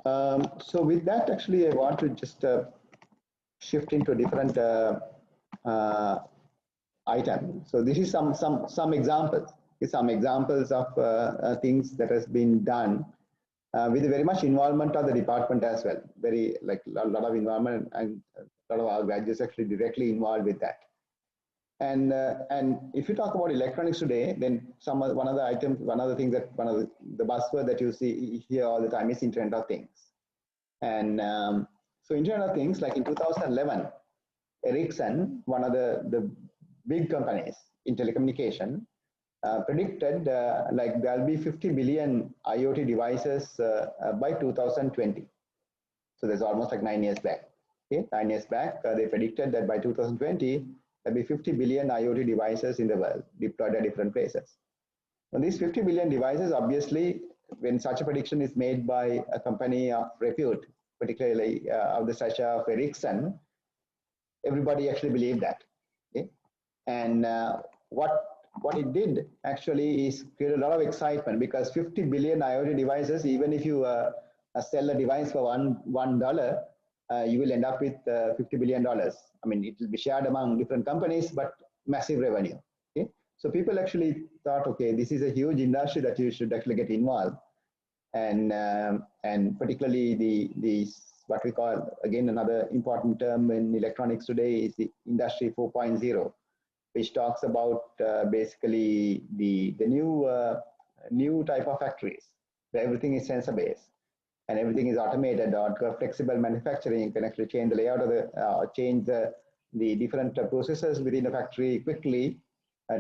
So with that, actually, I want to just shift into a different item. So this is some examples. Some examples of things that has been done with very much involvement of the department as well. Very like a lot of involvement, and a lot of our graduates actually directly involved with that. And if you talk about electronics today, then one of the things that one of the buzzword that you see here all the time is Internet of Things. And so Internet of Things, like in 2011, Ericsson, one of the big companies in telecommunication, predicted like there'll be 50 billion IoT devices by 2020. So that's almost like 9 years back. Okay, 9 years back, they predicted that by 2020, there'll be 50 billion IoT devices in the world deployed at different places. Now, these 50 billion devices, obviously, when such a prediction is made by a company of repute, particularly of the stature of Ericsson, everybody actually believed that. Okay? And what it did actually is create a lot of excitement, because 50 billion IoT devices, even if you sell a device for $1, you will end up with $50 billion. I mean, it will be shared among different companies, but massive revenue. Okay? So people actually thought, okay, this is a huge industry that you should actually get involved. And particularly the what we call, again, another important term in electronics today is the Industry 4.0, which talks about basically the new type of factories where everything is sensor based and everything is automated, or flexible manufacturing. You can actually change the layout of the change the different processes within the factory quickly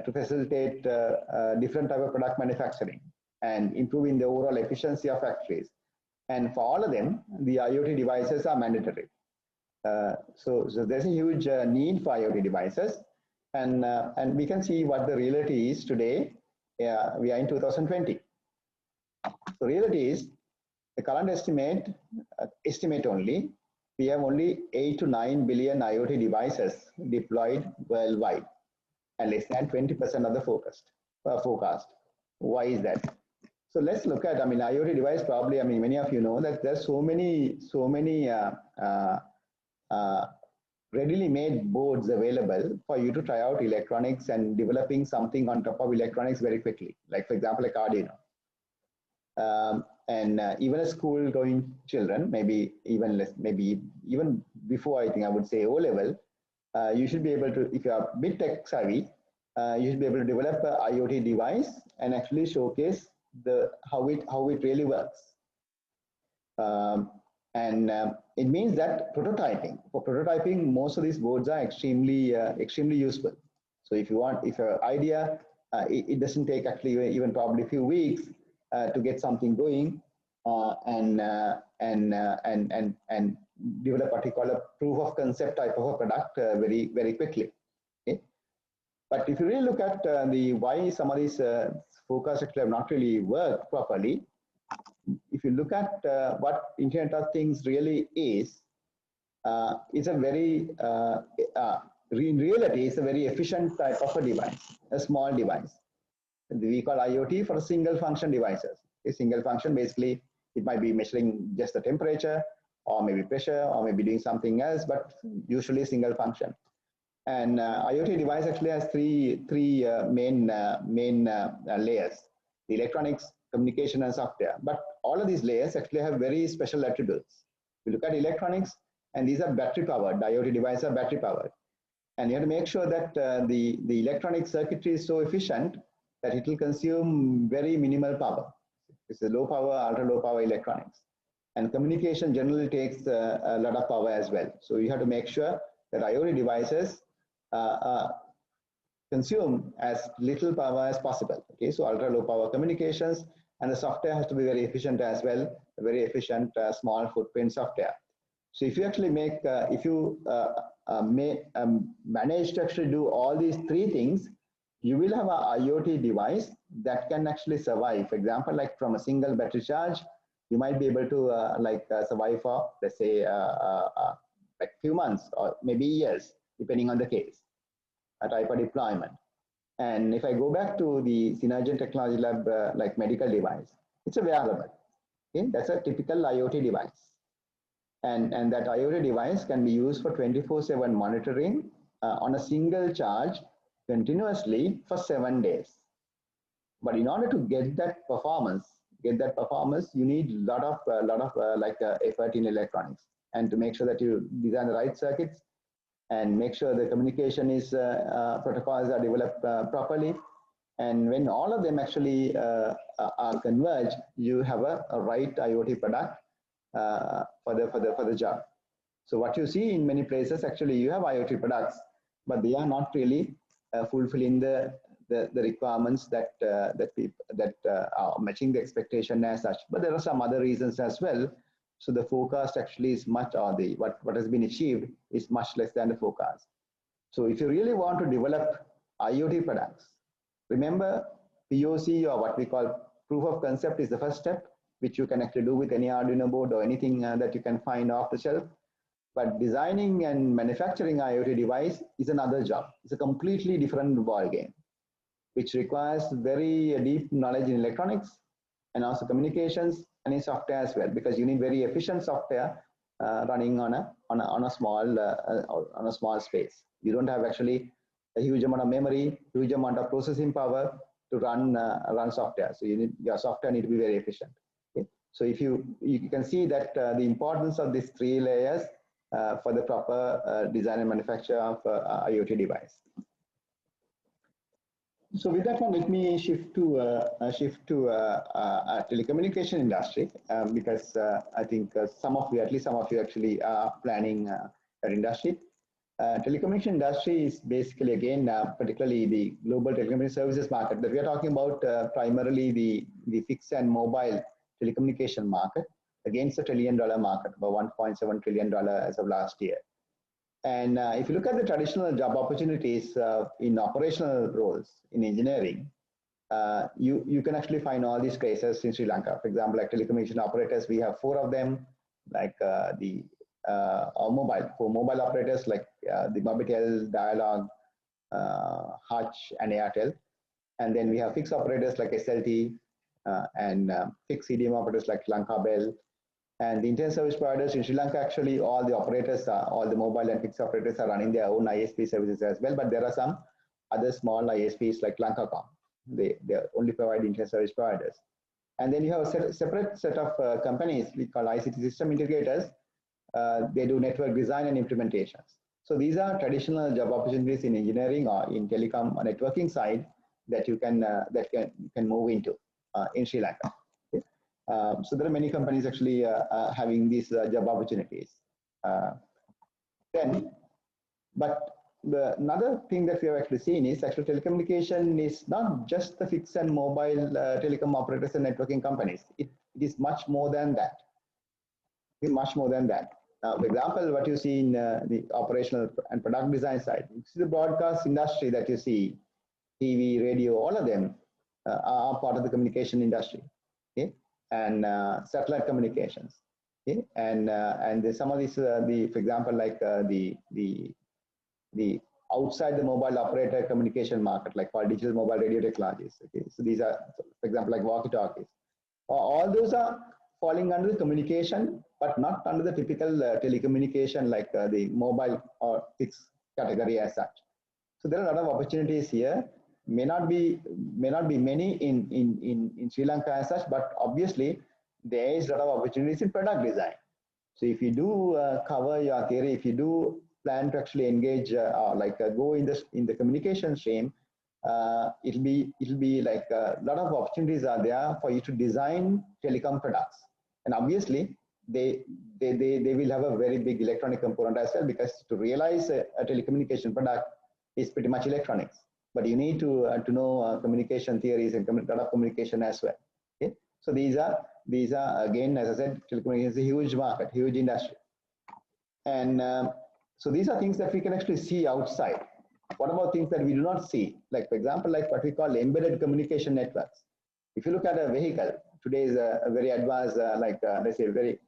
to facilitate different type of product manufacturing and improving the overall efficiency of factories. And for all of them, the IoT devices are mandatory. So there's a huge need for IoT devices. And we can see what the reality is today. We are in 2020. So reality is, the current estimate only, we have only 8 to 9 billion IoT devices deployed worldwide, and less than 20% of the forecast. Why is that? So let's look at, I mean, IoT device, probably, I mean, many of you know that there's so many readily made boards available for you to try out electronics and developing something on top of electronics very quickly. Like, for example, like Arduino. And even a school going children, maybe even less, maybe even before, I think I would say O level, you should be able to, if you are a bit tech savvy, you should be able to develop an IoT device and actually showcase how it really works. It means that for prototyping, most of these boards are extremely useful. So if your idea, it doesn't take actually even probably a few weeks to get something going and develop what we call a proof of concept type of a product very, very quickly. Okay? But if you really look at why some of these forecasts actually have not really worked properly, if you look at what Internet of Things really is, it's a very, in reality, it's a very efficient type of a device, a small device. We call IoT for single function devices. A single function, basically, it might be measuring just the temperature, or maybe pressure, or maybe doing something else, but usually single function. And IoT device actually has three main layers: the electronics, communication, and software. But all of these layers actually have very special attributes. We look at electronics, and these are battery powered. The IoT devices are battery powered, and you have to make sure that the electronic circuitry is so efficient that it will consume very minimal power. It's a low power, ultra low power electronics. And communication generally takes a lot of power as well. So you have to make sure that IoT devices consume as little power as possible. Okay, so ultra low power communications And the software has to be very efficient as well, very efficient small footprint software. So if you actually make, manage to actually do all these three things, you will have an IoT device that can actually survive. For example, like from a single battery charge, you might be able to survive for, let's say, like few months or maybe years, depending on the case, a type of deployment. And if I go back to the Synergen Technology Lab, like medical device, it's a wearable. Okay? That's a typical IoT device. And that IoT device can be used for 24/7 monitoring on a single charge continuously for 7 days. But in order to get that performance, you need a lot of effort in electronics, and to make sure that you design the right circuits and make sure the communication is protocols are developed properly. And when all of them actually are converged, you have a right IoT product for the job. So what you see in many places, actually, you have IoT products, but they are not really fulfilling the requirements that are matching the expectation as such. But there are some other reasons as well. So the forecast actually is much, or what has been achieved is much less than the forecast. So if you really want to develop IoT products, remember POC, or what we call proof of concept, is the first step, which you can actually do with any Arduino board or anything that you can find off the shelf. But designing and manufacturing IoT device is another job. It's a completely different ballgame, which requires very deep knowledge in electronics and also communications and in software as well, because you need very efficient software running on a small space. You don't have actually a huge amount of memory, huge amount of processing power to run software. So your software need to be very efficient. Okay? So if you can see that the importance of these three layers for the proper design and manufacture of IoT device. So with that one, let me shift to telecommunication industry, because I think at least some of you actually are planning that industry. Telecommunication industry is basically, again, particularly the global telecommunication services market that we are talking about, primarily the fixed and mobile telecommunication market, against a $1 trillion market, about $1.7 trillion as of last year. And if you look at the traditional job opportunities in operational roles in engineering, you can actually find all these cases in Sri Lanka. For example, like telecommunication operators, we have 4 of them, like mobile operators like the Mobitel, Dialog, Hutch, and Airtel. And then we have fixed operators like SLT and fixed CDM operators like Lanka Bell. And the internet service providers in Sri Lanka, actually, all the operators, all the mobile and fixed operators are running their own ISP services as well. But there are some other small ISPs like Lankacom. They only provide internet service providers. And then you have a separate set of companies we call ICT system integrators. They do network design and implementations. So these are traditional job opportunities in engineering or in telecom or networking side that you can move into in Sri Lanka. So there are many companies actually having these job opportunities. Another thing that we have actually seen is actually telecommunication is not just the fixed and mobile telecom operators and networking companies. It is much more than that. It's much more than that. Now, for example, what you see in the operational and product design side, you see the broadcast industry that you see, TV, radio, all of them are part of the communication industry. Okay? And satellite communications, okay, and some of these, for example, like the outside the mobile operator communication market, like for digital mobile radio technologies. Okay, so these are, for example, like walkie-talkies. All those are falling under the communication, but not under the typical telecommunication, like the mobile or fixed category as such. So there are a lot of opportunities here. May not be many in Sri Lanka as such, but obviously there is a lot of opportunities in product design. So if you do cover your theory, if you do plan to actually engage go in the communication stream, it'll be like a lot of opportunities are there for you to design telecom products, and obviously they will have a very big electronic component as well, because to realize a telecommunication product is pretty much electronics. But you need to know communication theories and a lot of communication as well. Okay? So these are again, as I said, telecommunications is a huge market, huge industry. And so these are things that we can actually see outside. What about things that we do not see? Like, for example, like what we call embedded communication networks. If you look at a vehicle, today is a very advanced, let's say, very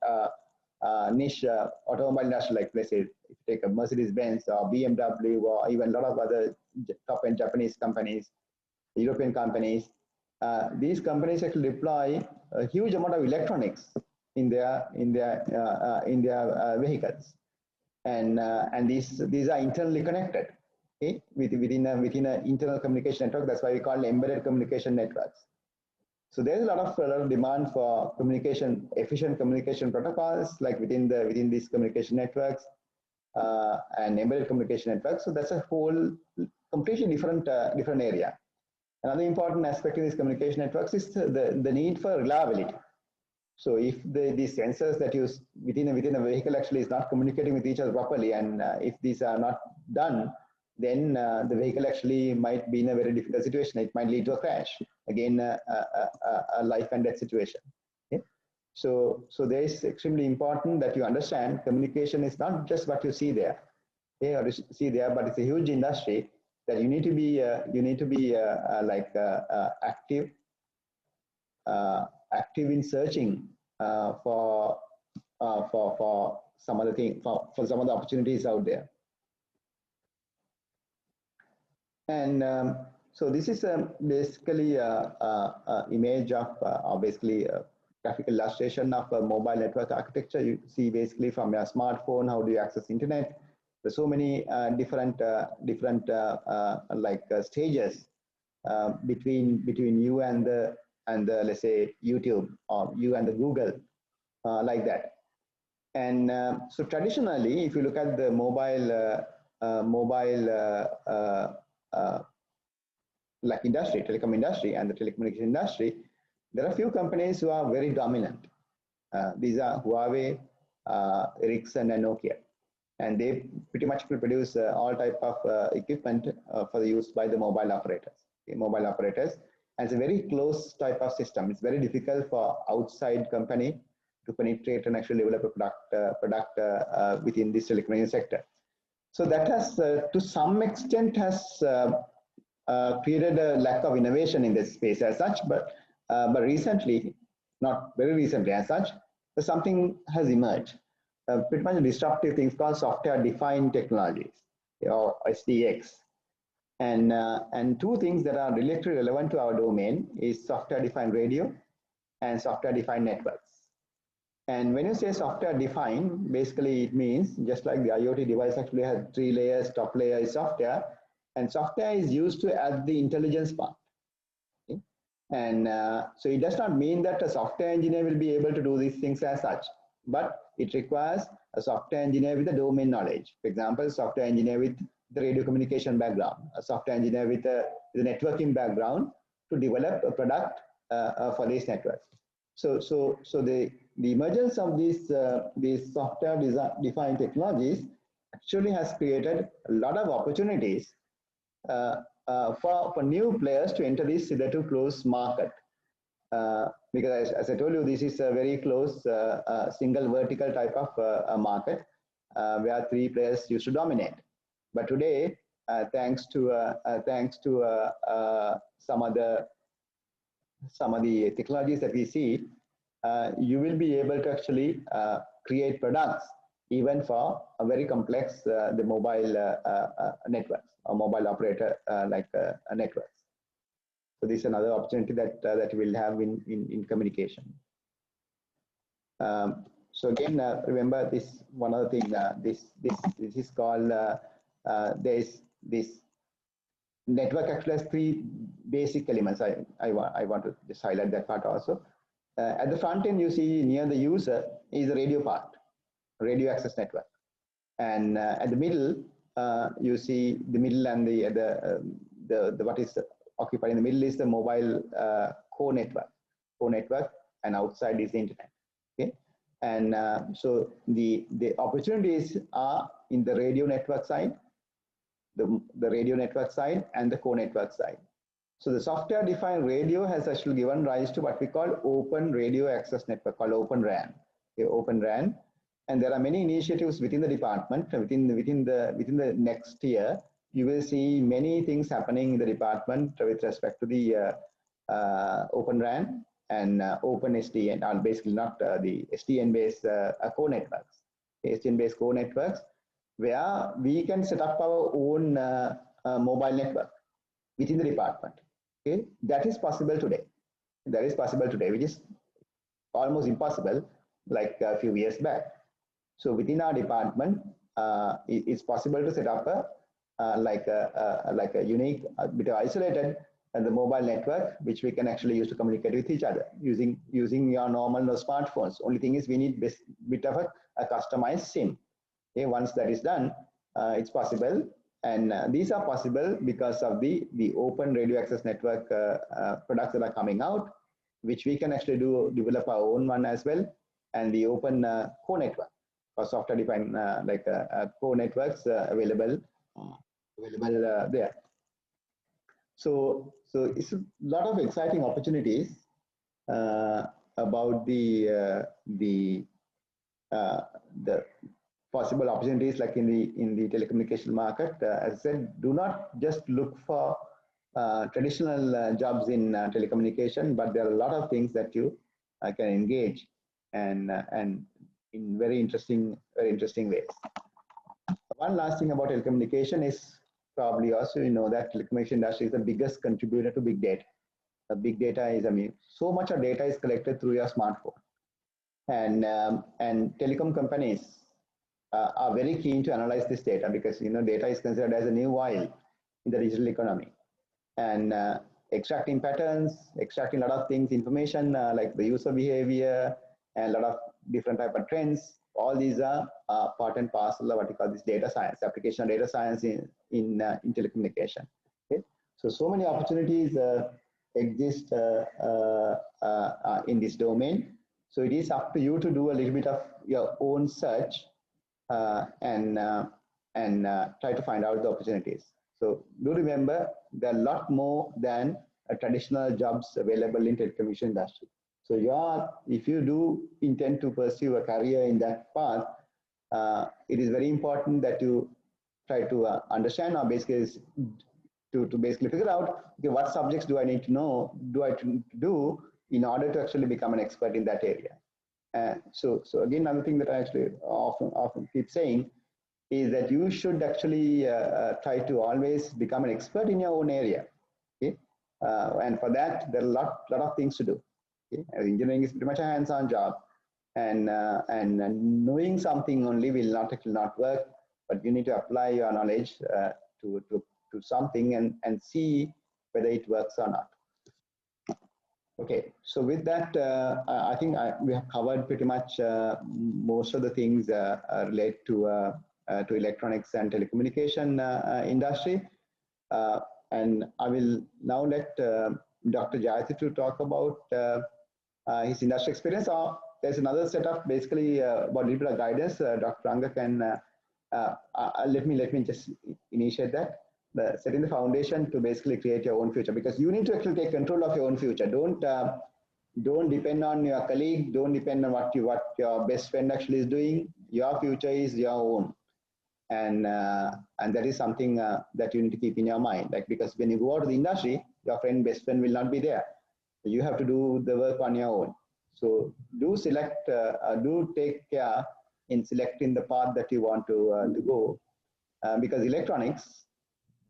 niche automobile industry, like, let's say, if you take a Mercedes-Benz or BMW or even a lot of other top-end Japanese companies, European companies, these companies actually deploy a huge amount of electronics in their vehicles, and these are internally connected, okay, within an internal communication network. That's why we call embedded communication networks. So there's a lot of demand for efficient communication protocols, like within these communication networks and embedded communication networks. So that's a whole completely different area. Another important aspect in these communication networks is the need for reliability. So if these sensors that use within a vehicle actually is not communicating with each other properly, and if these are not done, then the vehicle actually might be in a very difficult situation. It might lead to a crash. Again, a life and death situation. Okay? So there is extremely important that you understand communication is not just what you see there, okay, or you see there, but it's a huge industry that you need to be active in searching for some other thing, for some of the opportunities out there. And so this is basically a image of basically a graphical illustration of a mobile network architecture. You see basically from your smartphone, how do you access internet? There's so many different stages between you and the let's say YouTube, or you and the Google, like that. And so traditionally, if you look at the like industry, telecom industry and the telecommunication industry, there are a few companies who are very dominant. These are Huawei, Ericsson, and Nokia. And they pretty much produce all type of equipment for the use by the mobile operators. Okay, mobile operators, and it's a very close type of system. It's very difficult for outside company to penetrate and actually develop a product within this telecommunication sector. So that has, to some extent, has created a lack of innovation in this space as such. But recently, not very recently as such, something has emerged. Pretty much disruptive things called software-defined technologies, or SDX. And two things that are really relevant to our domain is software-defined radio and software-defined networks. And when you say software-defined, basically it means just like the IoT device actually has 3 layers, top layer is software, and software is used to add the intelligence part. Okay? And so it does not mean that a software engineer will be able to do these things as such, but it requires a software engineer with a domain knowledge. For example, a software engineer with the radio communication background, a software engineer with the networking background to develop a product for these networks. So the emergence of these software-defined technologies actually has created a lot of opportunities for new players to enter this hitherto closed market. Because as I told you, this is a very close single vertical type of market where 3 players used to dominate. But today, thanks to some of the technologies that we see, you will be able to actually create products even for a very complex the mobile networks or mobile operator networks. So this is another opportunity that we'll have in communication. So again, remember this one other thing. This is called there's this network actually has 3 basic elements. I want to just highlight that part also. At the front end, you see near the user is the radio part, radio access network, and at the middle you see the middle and the what is occupied in the middle is the mobile core network, and outside is the internet. Okay, and so the opportunities are in the radio network side, the radio network side, and the core network side. So the software-defined radio has actually given rise to what we call Open Radio Access Network, called Open RAN. Okay, Open RAN, and there are many initiatives within the department. Within the next year, you will see many things happening in the department with respect to the Open RAN and Open SDN, or basically not the SDN-based core networks. SDN-based core networks, where we can set up our own mobile network within the department. Okay, that is possible today. That is possible today, which is almost impossible like a few years back. So within our department, it's possible to set up like a unique, bit of isolated the mobile network, which we can actually use to communicate with each other using your normal smartphones. Only thing is we need bit of a customized SIM. Okay, once that is done, it's possible, and these are possible because of the open radio access network products that are coming out, which we can actually develop our own one as well, and the open core network or software defined core networks available there. So it's a lot of exciting opportunities about the possible opportunities like in the telecommunication market. As I said, do not just look for traditional jobs in telecommunication, but there are a lot of things that you can engage and in very interesting ways. One last thing about telecommunication is probably also you know that telecommunication industry is the biggest contributor to big data. Big data is, I mean, so much of data is collected through your smartphone, and telecom companies are very keen to analyze this data because you know data is considered as a new oil in the digital economy, and extracting patterns, extracting a lot of things, information like the user behavior and a lot of different type of trends. All these are part and parcel of what we call this data science, application of data science in telecommunication. Okay? So many opportunities exist in this domain. So it is up to you to do a little bit of your own search and try to find out the opportunities. So do remember, there are a lot more than traditional jobs available in telecommunication industry. So if you do intend to pursue a career in that path, it is very important that you try to understand or basically to basically figure out, okay, what subjects do I need to know, do in order to actually become an expert in that area. So again, another thing that I actually often keep saying is that you should actually try to always become an expert in your own area. Okay? And for that, there are a lot of things to do. Okay? Engineering is pretty much a hands-on job, and knowing something only will not work. But you need to apply your knowledge to something and see whether it works or not. Okay, so with that, I think we have covered pretty much most of the things related to electronics and telecommunication industry. And I will now let Dr. Jayati to talk about his industry experience. There's another setup, basically about a little bit of guidance. Dr. Ranga can let me just initiate that. Setting the foundation to basically create your own future, because you need to actually take control of your own future. Don't depend on your colleague. Don't depend on what your best friend actually is doing. Your future is your own, and that is something that you need to keep in your mind. Like, because when you go out to the industry, your best friend will not be there. You have to do the work on your own. So do take care in selecting the path that you want to go, because electronics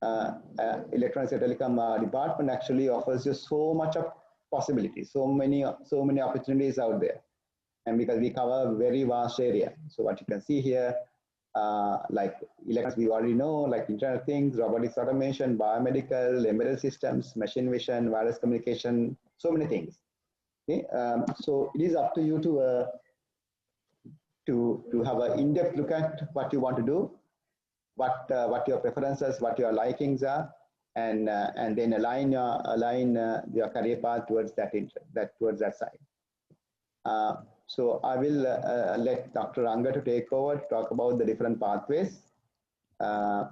and telecom department actually offers you so much of possibilities, so many opportunities out there, and because we cover a very vast area. So what you can see here, like electronics, we already know, like Internet of Things, robotics, automation, biomedical, embedded systems, machine vision, wireless communication, so many things. Okay, so it is up to you to have an in-depth look at what you want to do, what your preferences, what your likings are, and then align your career path towards that side. So I will let Dr. Ranga to take over to talk about the different pathways. And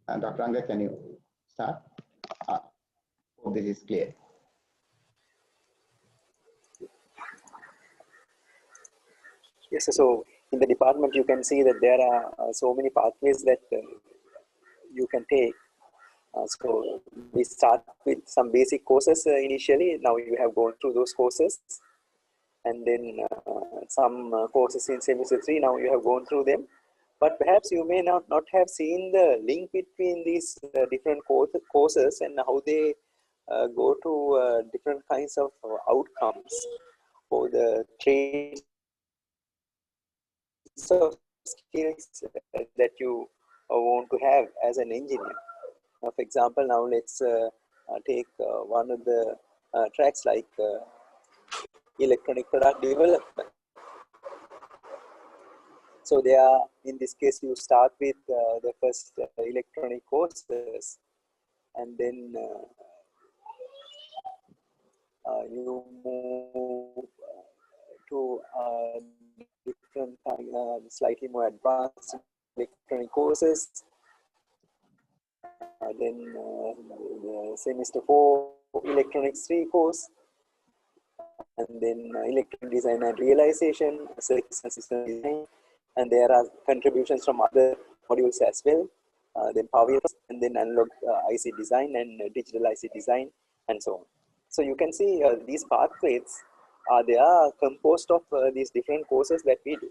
Dr. Ranga, can you start? this is clear. Yes, so in the department you can see that there are so many pathways that you can take. So we start with some basic courses initially. Now you have gone through those courses, and then some courses in semester 3. Now you have gone through them, but perhaps you may not have seen the link between these different courses and how they go to different kinds of outcomes or the traits of skills that you want to have as an engineer. For example, now let's take one of the tracks like electronic product development. So they are, in this case, you start with the first electronic courses, and then you move to different slightly more advanced electronic courses. Then the semester 4 electronics 3 course, and then electronic design and realization, circuits and system design, and there are contributions from other modules as well. Then power, and then analog IC design and digital IC design, and so on. So you can see these pathways they are composed of these different courses that we do.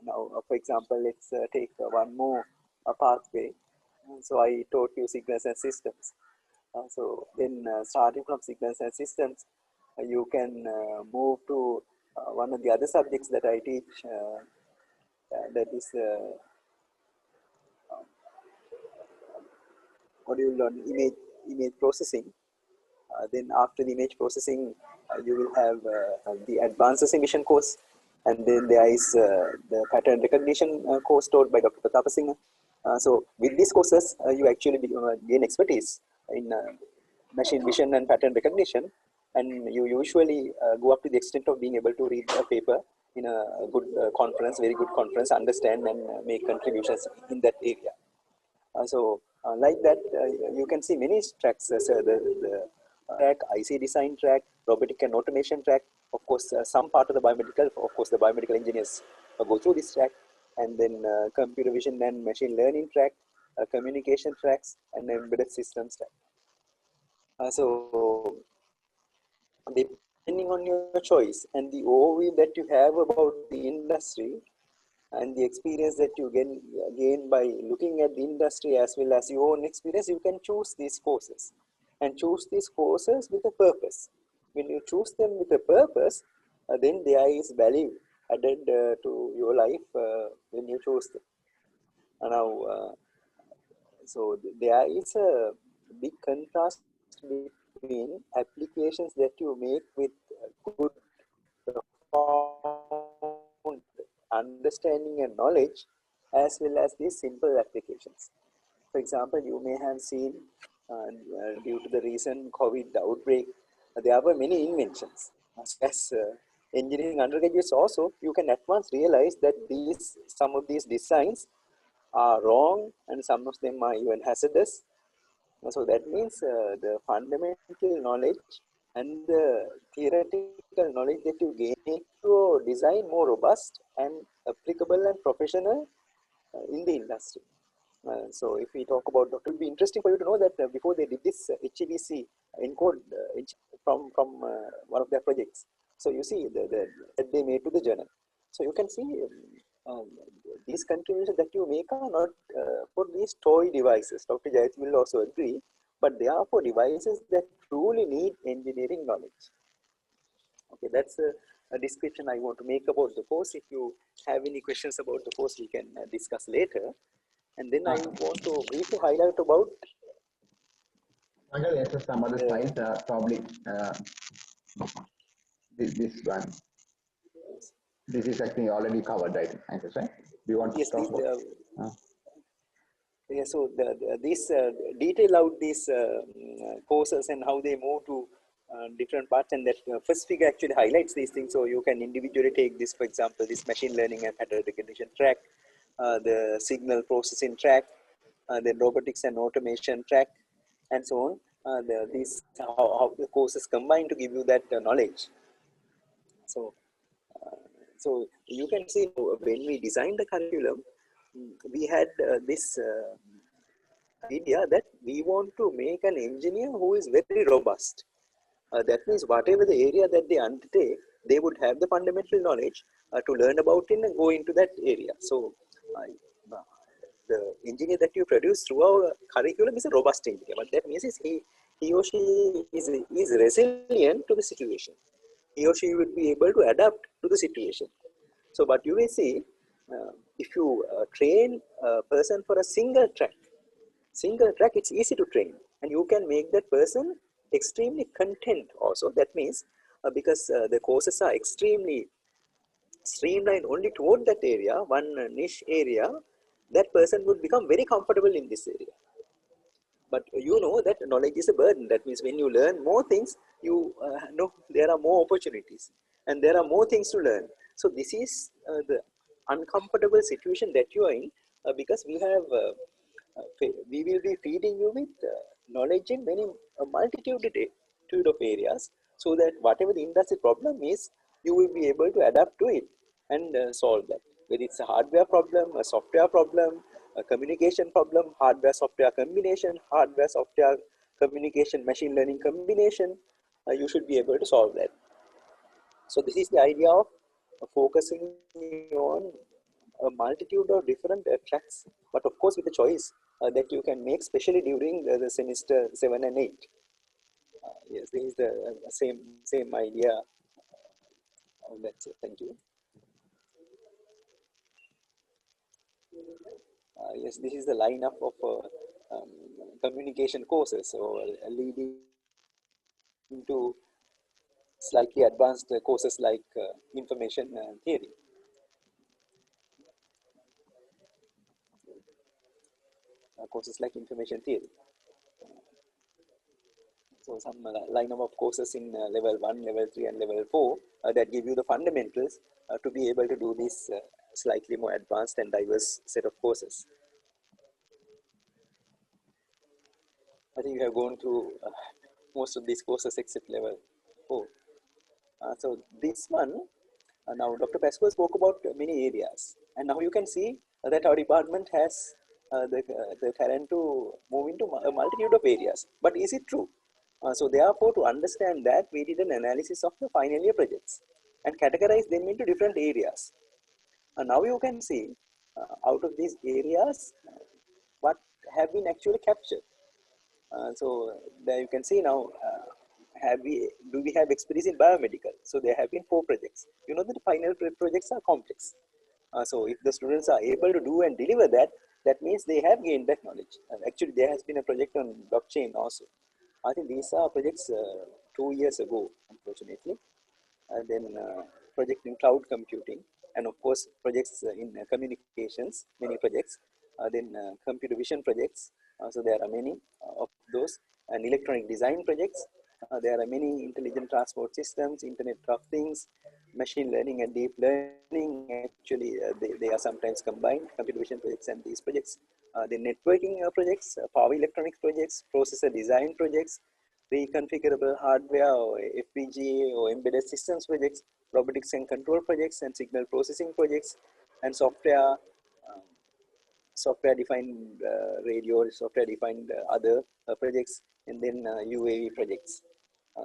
Now, for example, let's take one more pathway. So I taught you signals and systems. So then starting from signals and systems, you can move to one of the other subjects that I teach, that is module on image processing. Then after the image processing, you will have the advanced emission course, and then there is the pattern recognition course taught by Dr. Pratapa Singh. So with these courses, you actually gain expertise in machine vision and pattern recognition, and you usually go up to the extent of being able to read a paper in a good conference, very good conference, understand and make contributions in that area. Like that, you can see many tracks, the track, IC design track, robotic and automation track. Of course, some part of the biomedical, of course, the biomedical engineers go through this track, and then computer vision and machine learning track, communication tracks, and embedded systems track. So depending on your choice and the overview that you have about the industry and the experience that you gain by looking at the industry as well as your own experience, you can choose these courses and choose these courses with a purpose. When you choose them with a purpose, then there is value added to your life when you choose them. Now, so there is a big contrast between applications that you make with good understanding and knowledge, as well as these simple applications. For example, you may have seen due to the recent COVID outbreak, there were many inventions. As engineering undergraduates also, you can at once realize that some of these designs are wrong and some of them are even hazardous. So that means the fundamental knowledge and the theoretical knowledge that you gain to design more robust and applicable and professional in the industry. So if we talk about, it will be interesting for you to know that before they did this HEBC encode from one of their projects. So you see that they made to the journal. So you can see these contributions that you make are not for these toy devices. Dr. Jayat will also agree, but they are for devices that truly need engineering knowledge. Okay, that's a description I want to make about the course. If you have any questions about the course, we can discuss later. And then I want to briefly highlight about. There's some other slides, probably this one. This is actually already covered, right? Right? Do you want to talk about? Yeah, so these detail out these courses and how they move to different parts, and that first figure actually highlights these things. So you can individually take this, for example, this machine learning and pattern recognition track, the signal processing track, then robotics and automation track, and so on. these how the courses combine to give you that knowledge. So, so you can see when we designed the curriculum, we had this idea that we want to make an engineer who is very robust. That means whatever the area that they undertake, they would have the fundamental knowledge to learn about it and go into that area. So the engineer that you produce through our curriculum is a robust engineer. What that means is he or she is resilient to the situation. He or she would be able to adapt to the situation. So what you will see, if you train a person for a single track, it's easy to train, and you can make that person extremely content also. That means because the courses are extremely streamlined only toward that area, one niche area, that person would become very comfortable in this area. But you know that knowledge is a burden. That means when you learn more things, you know there are more opportunities and there are more things to learn. So this is the uncomfortable situation that you are in, because we will be feeding you with knowledge in many multitude of areas, so that whatever the industry problem is, you will be able to adapt to it and solve that. Whether it's a hardware problem, a software problem, a communication problem, hardware software combination, hardware software communication, machine learning combination, you should be able to solve that. So this is the idea of focusing on a multitude of different tracks, but of course with a choice that you can make, especially during the semester 7 and 8. Yes, this is the same idea. That's it. Thank you. Yes, this is the lineup of communication courses, so leading to slightly advanced courses like information theory. Courses like information theory. So some lineup of courses in level 1, level 3 and level 4 that give you the fundamentals to be able to do this slightly more advanced and diverse set of courses. I think you have gone through most of these courses except level 4. So this one, now Dr. Pascoe spoke about many areas, and now you can see that our department has the talent to move into a multitude of areas. But is it true? So therefore, to understand that, we did an analysis of the final year projects and categorize them into different areas. And now you can see out of these areas what have been actually captured. So there you can see now, do we have expertise in biomedical? So there have been 4 projects. You know that the final projects are complex. So if the students are able to do and deliver that, that means they have gained that knowledge. Actually, there has been a project on blockchain also. I think these are projects 2 years ago, unfortunately. And then project in cloud computing, and of course projects in communications, many projects. Then computer vision projects. So there are many of those, and electronic design projects. There are many intelligent transport systems, Internet of Things, machine learning and deep learning. Actually, they are sometimes combined, computer vision projects and these projects. The networking projects, power electronics projects, processor design projects, reconfigurable hardware or FPGA or embedded systems projects, robotics and control projects, and signal processing projects, and software-defined radio, software-defined other projects, and then UAV projects.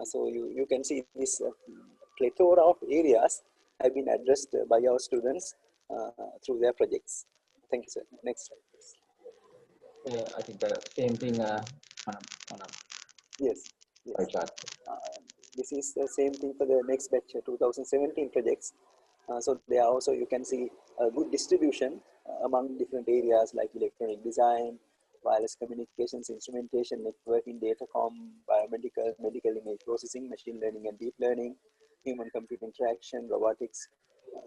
So you can see this plethora of areas have been addressed by our students through their projects. Thank you, sir. Next slide, please. I think the same thing on a Yes. chart. This is the same thing for the next batch, 2017 projects. So there also you can see a good distribution among different areas like electronic design, wireless communications, instrumentation, networking, datacom, biomedical, medical image processing, machine learning and deep learning, human-computer interaction, robotics,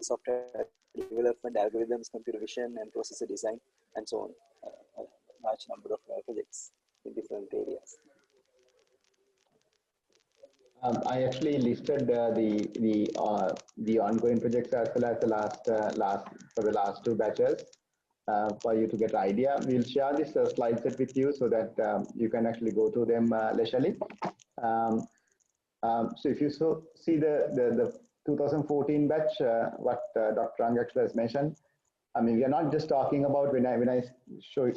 software development, algorithms, computer vision, and processor design, and so on. A large number of projects in different areas. I actually listed the ongoing projects as well as the last for the last 2 batches. for you to get an idea. We'll share this slide set with you so that you can actually go through them leisurely. So if you see the 2014 batch, what Dr. Ang actually has mentioned, I mean, we are not just talking about when I showed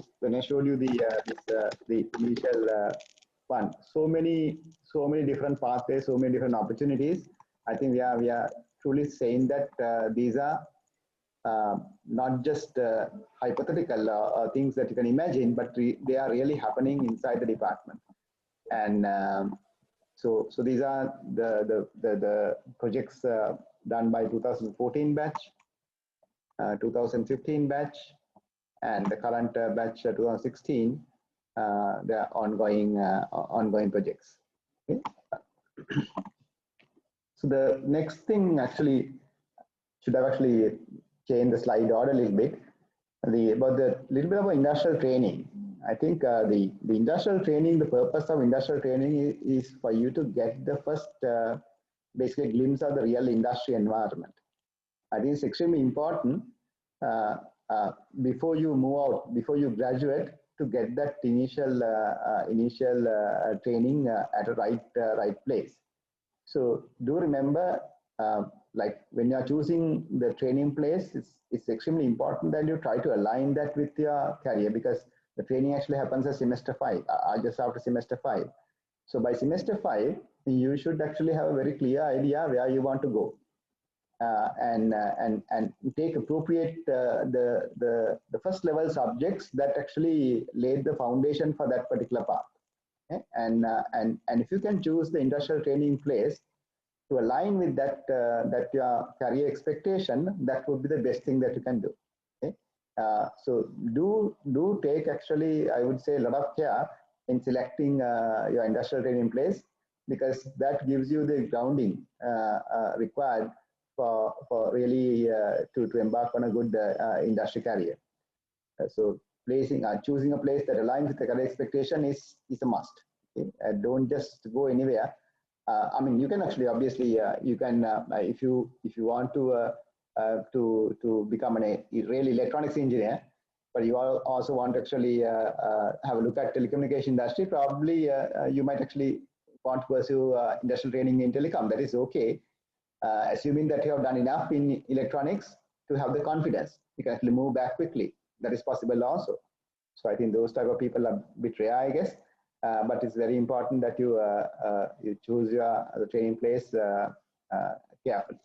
you the initial one. So many different pathways, so many different opportunities. I think we are truly saying that these are not just hypothetical things that you can imagine, but they are really happening inside the department. And so these are the projects done by 2014 batch, 2015 batch, and the current batch 2016. They are ongoing projects. Okay. So the next thing actually should have actually changed the slide order a little bit. About the little bit about industrial training. I think the industrial training, the purpose of industrial training is for you to get the first basically glimpse of the real industry environment. I think it's extremely important before you move out, before you graduate, to get that initial training at a right place. So do remember, like when you are choosing the training place, it's extremely important that you try to align that with your career, because the training actually happens at semester 5, just after semester 5. So by semester 5, you should actually have a very clear idea where you want to go, and take appropriate the first level subjects that actually laid the foundation for that particular path. Okay? And if you can choose the industrial training place to align with that your career expectation, that would be the best thing that you can do. Okay? So do take actually, I would say, a lot of care in selecting your industrial training place, because that gives you the grounding required for really to embark on a good industry career. So choosing a place that aligns with the career expectation is a must. Okay? Don't just go anywhere. I mean, you can actually, obviously, you can if you want to become a real electronics engineer, but you also want to actually have a look at telecommunication industry. Probably you might actually want to pursue industrial training in telecom. That is okay, assuming that you have done enough in electronics to have the confidence. You can actually move back quickly. That is possible also. So I think those type of people are a bit rare, I guess. But it's very important that you choose the training place carefully.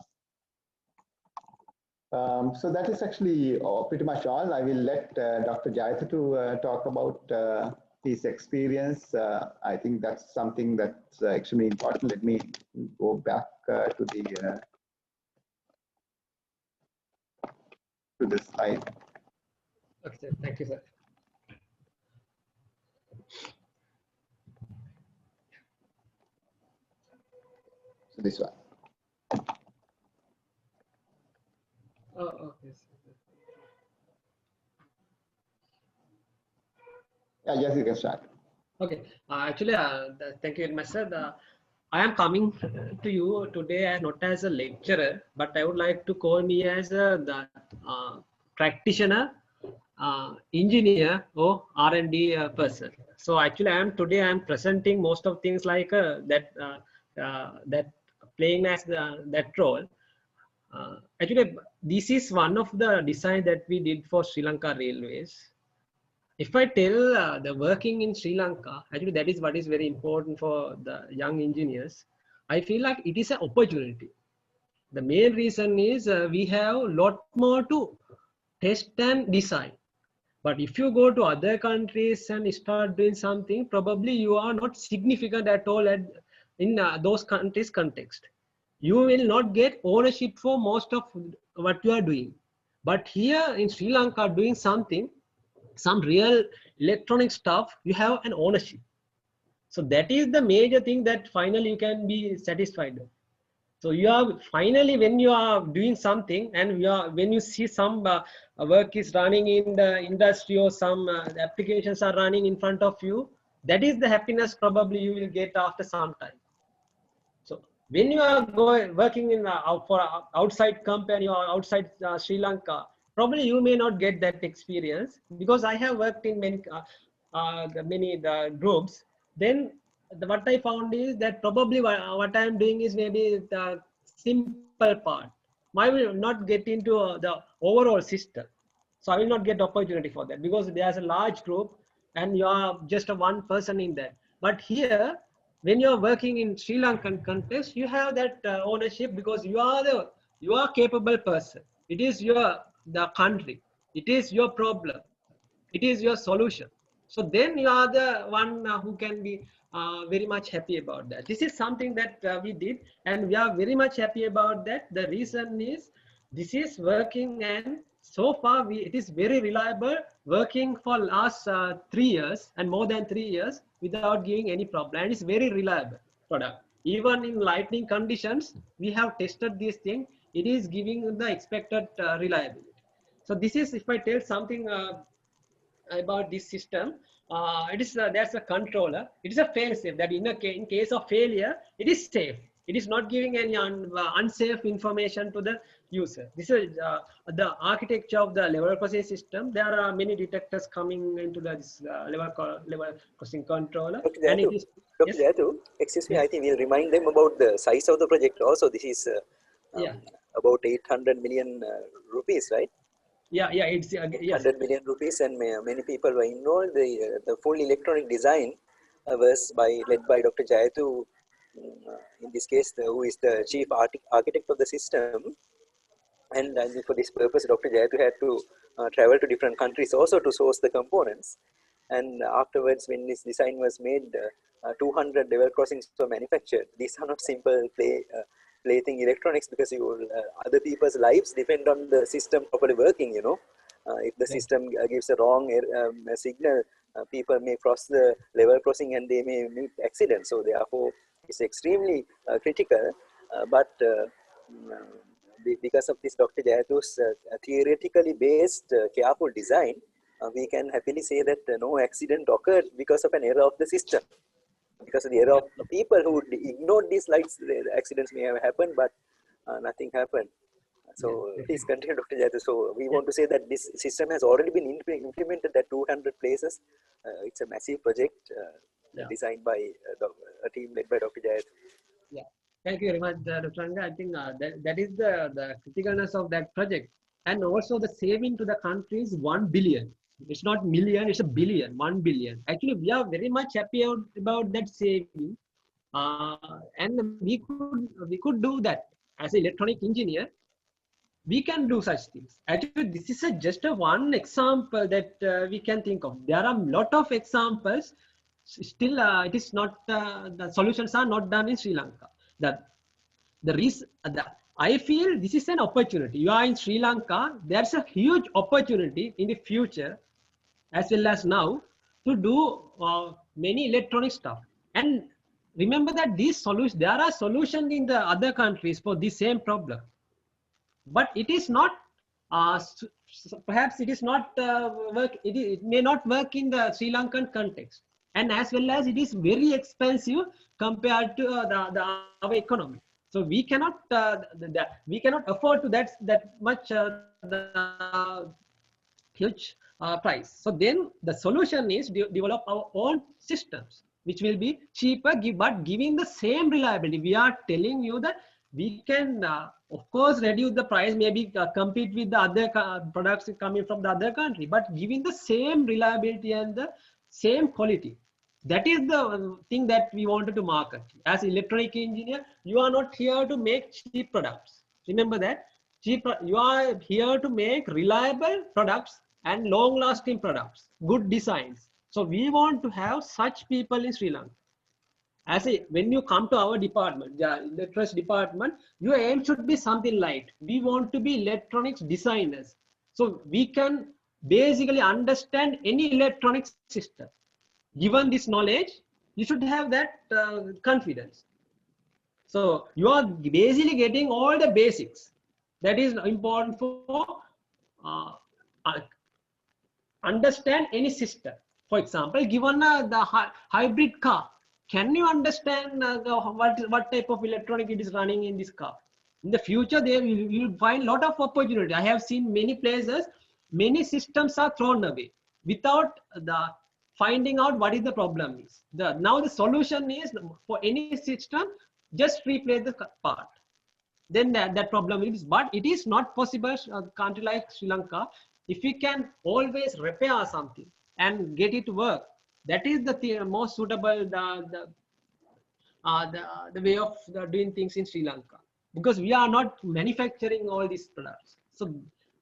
So that is actually pretty much all. I will let Dr. Jayatha to talk about his experience. I think that's something that's extremely important. Let me go back to the slide. Okay, sir. Thank you, sir. So this one. Oh, okay. Yeah, yes, you can start. Okay. Actually, thank you very much, sir. I am coming to you today not as a lecturer, but I would like to call me as the practitioner, engineer, or R&D person. So actually, I am presenting most of things like that playing as that role. Actually, this is one of the design that we did for Sri Lanka Railways. If I tell the working in Sri Lanka, actually that is what is very important for the young engineers. I feel like it is an opportunity. The main reason is we have a lot more to test and design. But if you go to other countries and start doing something, probably you are not significant at all in those countries' context. You will not get ownership for most of what you are doing. But here in Sri Lanka, doing something, some real electronic stuff, you have an ownership. So that is the major thing that finally you can be satisfied with. So you are finally, when you are doing something and when you see some work is running in the industry or some applications are running in front of you, that is the happiness probably you will get after some time. So when you are working in for outside company or outside Sri Lanka, probably you may not get that experience, because I have worked in many the groups. Then what I found is that probably what I am doing is maybe the simple part. I will not get into the overall system. So I will not get opportunity for that, because there's a large group and you are just a one person in that. But here, when you are working in Sri Lankan context, you have that ownership, because you are capable person. It is the country. It is your problem. It is your solution. So then you are the one who can be very much happy about that. This is something that we did, and we are very much happy about that. The reason is this is working, and so far it is very reliable, working for last 3 years and more than 3 years without giving any problem. And it's very reliable product. Even in lightning conditions, we have tested this thing. It is giving the expected reliability. So this is, if I tell something about this system, it is there's a controller. It is a fail safe, that in case of failure, it is safe. It is not giving any unsafe information to the user. This is the architecture of the level crossing system. There are many detectors coming into this level crossing controller. And it is, Dr. Jayathu, excuse me, I think we'll remind them about the size of the project also. This is about 800 million rupees, right? Yeah, it's yes. 100 million rupees, and many people were involved. The full electronic design was led by Dr. Jayathu, in this case, who is the chief architect of the system. And for this purpose, Dr. Jayathu had to travel to different countries also to source the components. And afterwards, when this design was made, 200 level crossings were manufactured. These are not simple plaything electronics, because other people's lives depend on the system properly working. If the system gives a wrong signal, people may cross the level crossing and they may meet accidents. So therefore, it's extremely critical. But because of this Dr. Jayathu's theoretically based careful design, we can happily say that no accident occurred because of an error of the system. Because of the error of the people who ignored these lights, the accidents may have happened, but nothing happened. So please continue, Dr. Jayathu. So we want to say that this system has already been implemented at 200 places. It's a massive project designed by a team led by Dr. Jayathu. Yeah, thank you very much, Dr. Ranga. I think that is the criticalness of that project. And also the saving to the country is 1 billion. It's not million, it's a billion, 1 billion. Actually, we are very much happy about that saving. And we could do that as an electronic engineer. We can do such things. Actually, this is just one example that we can think of. There are a lot of examples. Still, it is not, the solutions are not done in Sri Lanka. I feel this is an opportunity. You are in Sri Lanka, there's a huge opportunity in the future, as well as now, to do many electronic stuff. And remember that these solutions, there are solutions in the other countries for the same problem. But it is not, perhaps it is not it may not work in the Sri Lankan context. And as well as it is very expensive compared to our economy. So we cannot afford to that much the huge price. So then the solution is develop our own systems, which will be cheaper, but giving the same reliability. We are telling you that we can, of course, reduce the price, maybe compete with the other products coming from the other country, but giving the same reliability and the same quality. That is the thing that we wanted to market. As an electronic engineer, you are not here to make cheap products. Remember that. You are here to make reliable products and long-lasting products, good designs. So we want to have such people in Sri Lanka. When you come to our department, the electronics department, your aim should be something like, we want to be electronics designers. So we can basically understand any electronic system. Given this knowledge, you should have that confidence. So you are basically getting all the basics that is important for understand any system. For example, given the hybrid car, can you understand what type of electronic it is running in this car? In the future, there you will find a lot of opportunity. I have seen many places, many systems are thrown away without the finding out what is the problem is. Now the solution is for any system, just replace the part. Then that problem is, but it is not possible. A country like Sri Lanka, if we can always repair something and get it to work, that is the most suitable the way of doing things in Sri Lanka, because we are not manufacturing all these products. So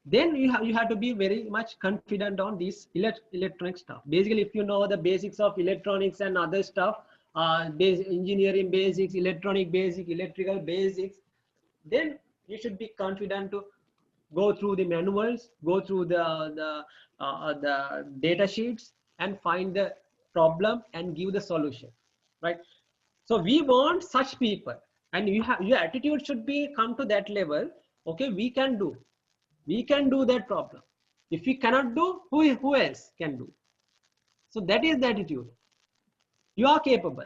then you have to be very much confident on this electronic stuff. Basically, if you know the basics of electronics and other stuff, engineering basics, electronic basics, electrical basics, then you should be confident to go through the manuals, go through the data sheets, and find the problem and give the solution, right? So we want such people, and your attitude should be come to that level. Okay, we can do that problem. If we cannot do, who else can do? So that is the attitude. You are capable.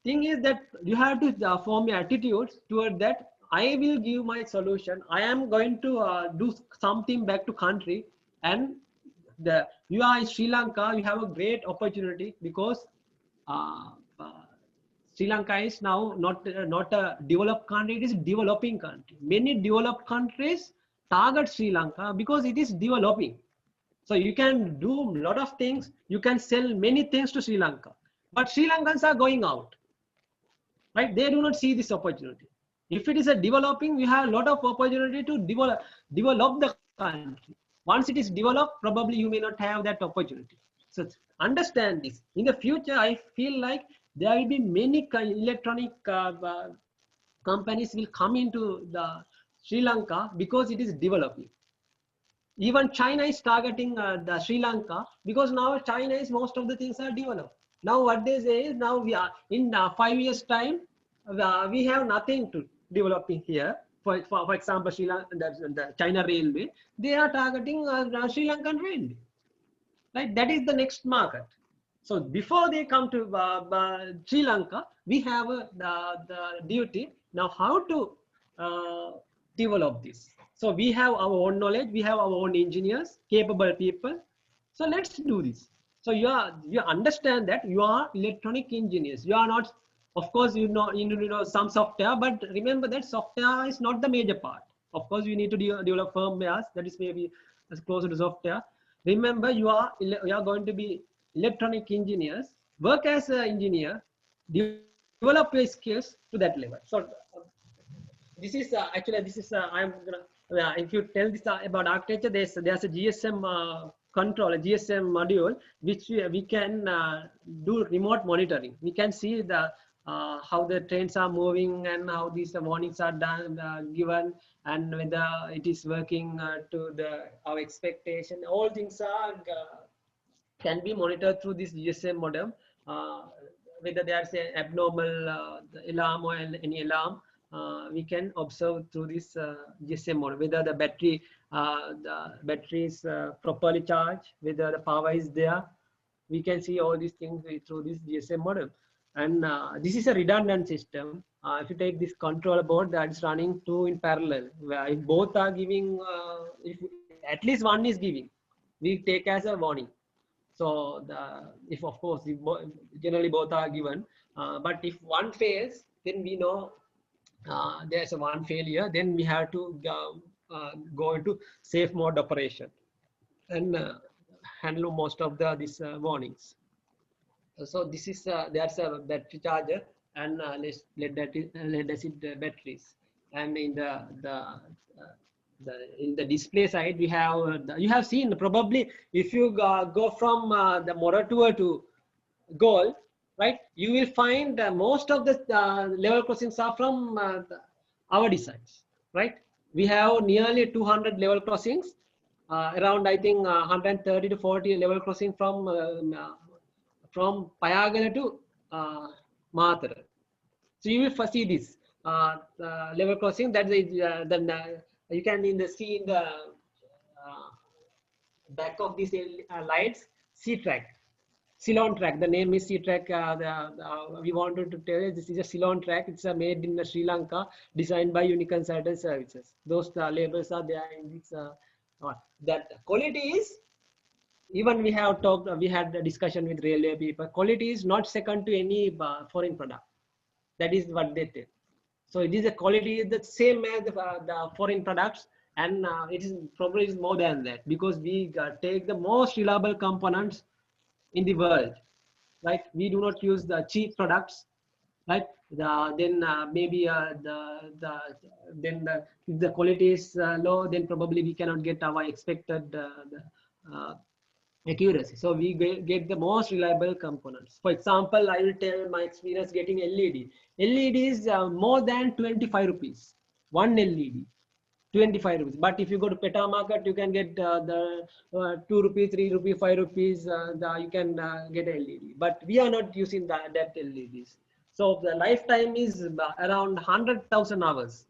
Thing is that you have to form your attitudes toward that. I will give my solution. I am going to do something back to country, and you are in Sri Lanka. You have a great opportunity because Sri Lanka is now not a developed country. It is a developing country. Many developed countries target Sri Lanka because it is developing. So you can do a lot of things. You can sell many things to Sri Lanka, but Sri Lankans are going out, right? They do not see this opportunity. If it is a developing, we have a lot of opportunity to develop the country. Once it is developed, probably you may not have that opportunity. So understand this. In the future, I feel like there will be many electronic companies will come into the Sri Lanka because it is developing. Even China is targeting the Sri Lanka because now China is, most of the things are developed. Now what they say is, now we are in 5 years time, we have nothing to developing here. For example, Sri Lanka, the China railway, they are targeting Sri Lankan railway. Right, that is the next market. So before they come to Sri Lanka, we have the duty now how to develop this. So we have our own knowledge, we have our own engineers, capable people. So let's do this. So you understand that you are electronic engineers. You are not, of course, you know some software, but remember that software is not the major part. Of course, you need to develop firmware. That is maybe as closer to software. Remember, you are going to be electronic engineers. Work as an engineer. Develop your skills to that level. So this is actually I'm gonna if you tell this about architecture, there's a GSM control, a GSM module which we can do remote monitoring. We can see the how the trains are moving and how these warnings are done given, and whether it is working to our expectation. All things are can be monitored through this GSM modem. Whether there's an abnormal alarm or any alarm, we can observe through this GSM modem, whether the battery is properly charged, whether the power is there. We can see all these things through this GSM modem. And this is a redundant system. If you take this controller board, that is running two in parallel, where if both are giving, if at least one is giving, we take as a warning. So if of course, generally both are given, but if one fails, then we know there's a one failure. Then we have to go into safe mode operation and handle most of these warnings. So this is there's a battery charger and lead acid batteries, and in in the display side we have you have seen probably if you go from the Moratuwa to Goal, right, you will find most of the level crossings are from our designs, right? We have nearly 200 level crossings, around I think 130 to 40 level crossing from Payagala to Mathura. So you will see this level crossing. That is you can see in the back of these lights, C track. Ceylon track. The name is C-track. We wanted to tell you this is a Ceylon track. It's made in Sri Lanka, designed by Uniconsultant Services. Those labels are there in this. That quality is, even we have talked, we had a discussion with railway people. Quality is not second to any foreign product. That is what they tell. So it is a quality the same as the foreign products, and it is probably more than that, because we take the most reliable components in the world, right? We do not use the cheap products, right? Then maybe if the quality is low, then probably we cannot get our expected accuracy. So we get the most reliable components. For example, I will tell my experience getting LED. LED is more than 25 rupees. One LED. 25 rupees. But if you go to Peta market, you can get the 2 rupees, 3 rupees, 5 rupees, you can get LED. But we are not using that LEDs. So the lifetime is around 100,000 hours.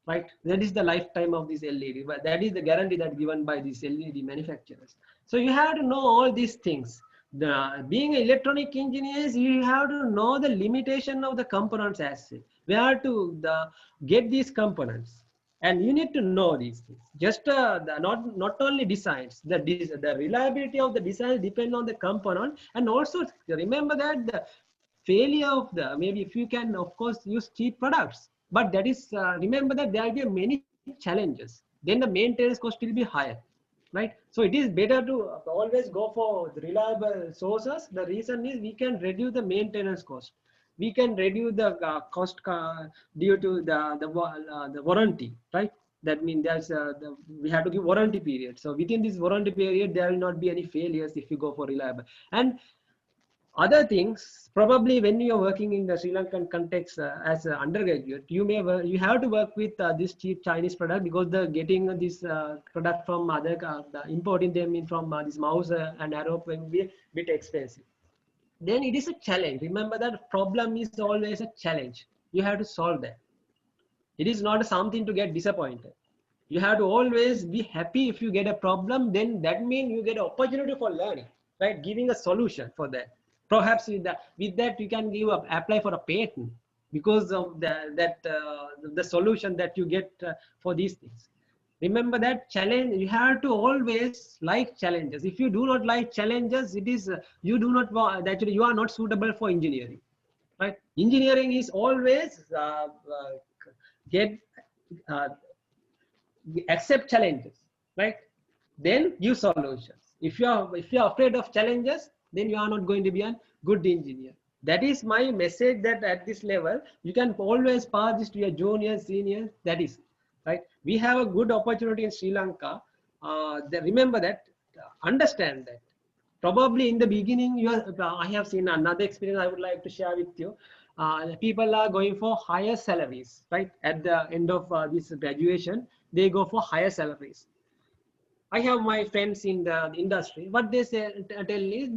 Right? That is the lifetime of this LED. But that is the guarantee that given by these LED manufacturers. So you have to know all these things. Being electronic engineers, you have to know the limitation of the components as well. We have to get these components. And you need to know these things. Just not only designs, the reliability of the design depends on the component. And also remember that the failure of maybe if you can, of course, use cheap products. But that is, remember that there will be many challenges. Then the maintenance cost will be higher. Right? So it is better to always go for the reliable sources. The reason is we can reduce the maintenance cost. We can reduce the cost due to the warranty, right? That means there's we have to give warranty period. So within this warranty period, there will not be any failures if you go for reliable. And other things, probably when you are working in the Sri Lankan context as an undergraduate, you have to work with this cheap Chinese product, because the getting this product from other importing them in from this mouse and Europe will be a bit expensive. Then it is a challenge. Remember that problem is always a challenge. You have to solve that. It is not something to get disappointed. You have to always be happy if you get a problem. Then that means you get an opportunity for learning, right? Giving a solution for that. Perhaps with that you can apply for a patent because of the solution that you get for these things. Remember that challenge. You have to always like challenges. If you do not like challenges, it is you do not actually you are not suitable for engineering, right? Engineering is always accept challenges, right? Then give solutions. If you are afraid of challenges, then you are not going to be a good engineer. That is my message, that at this level you can always pass this to your juniors, seniors. That is right. We have a good opportunity in Sri Lanka. Remember that, understand that. Probably in the beginning, I have seen another experience I would like to share with you. People are going for higher salaries, right? At the end of this graduation, they go for higher salaries. I have my friends in the industry. What they tell is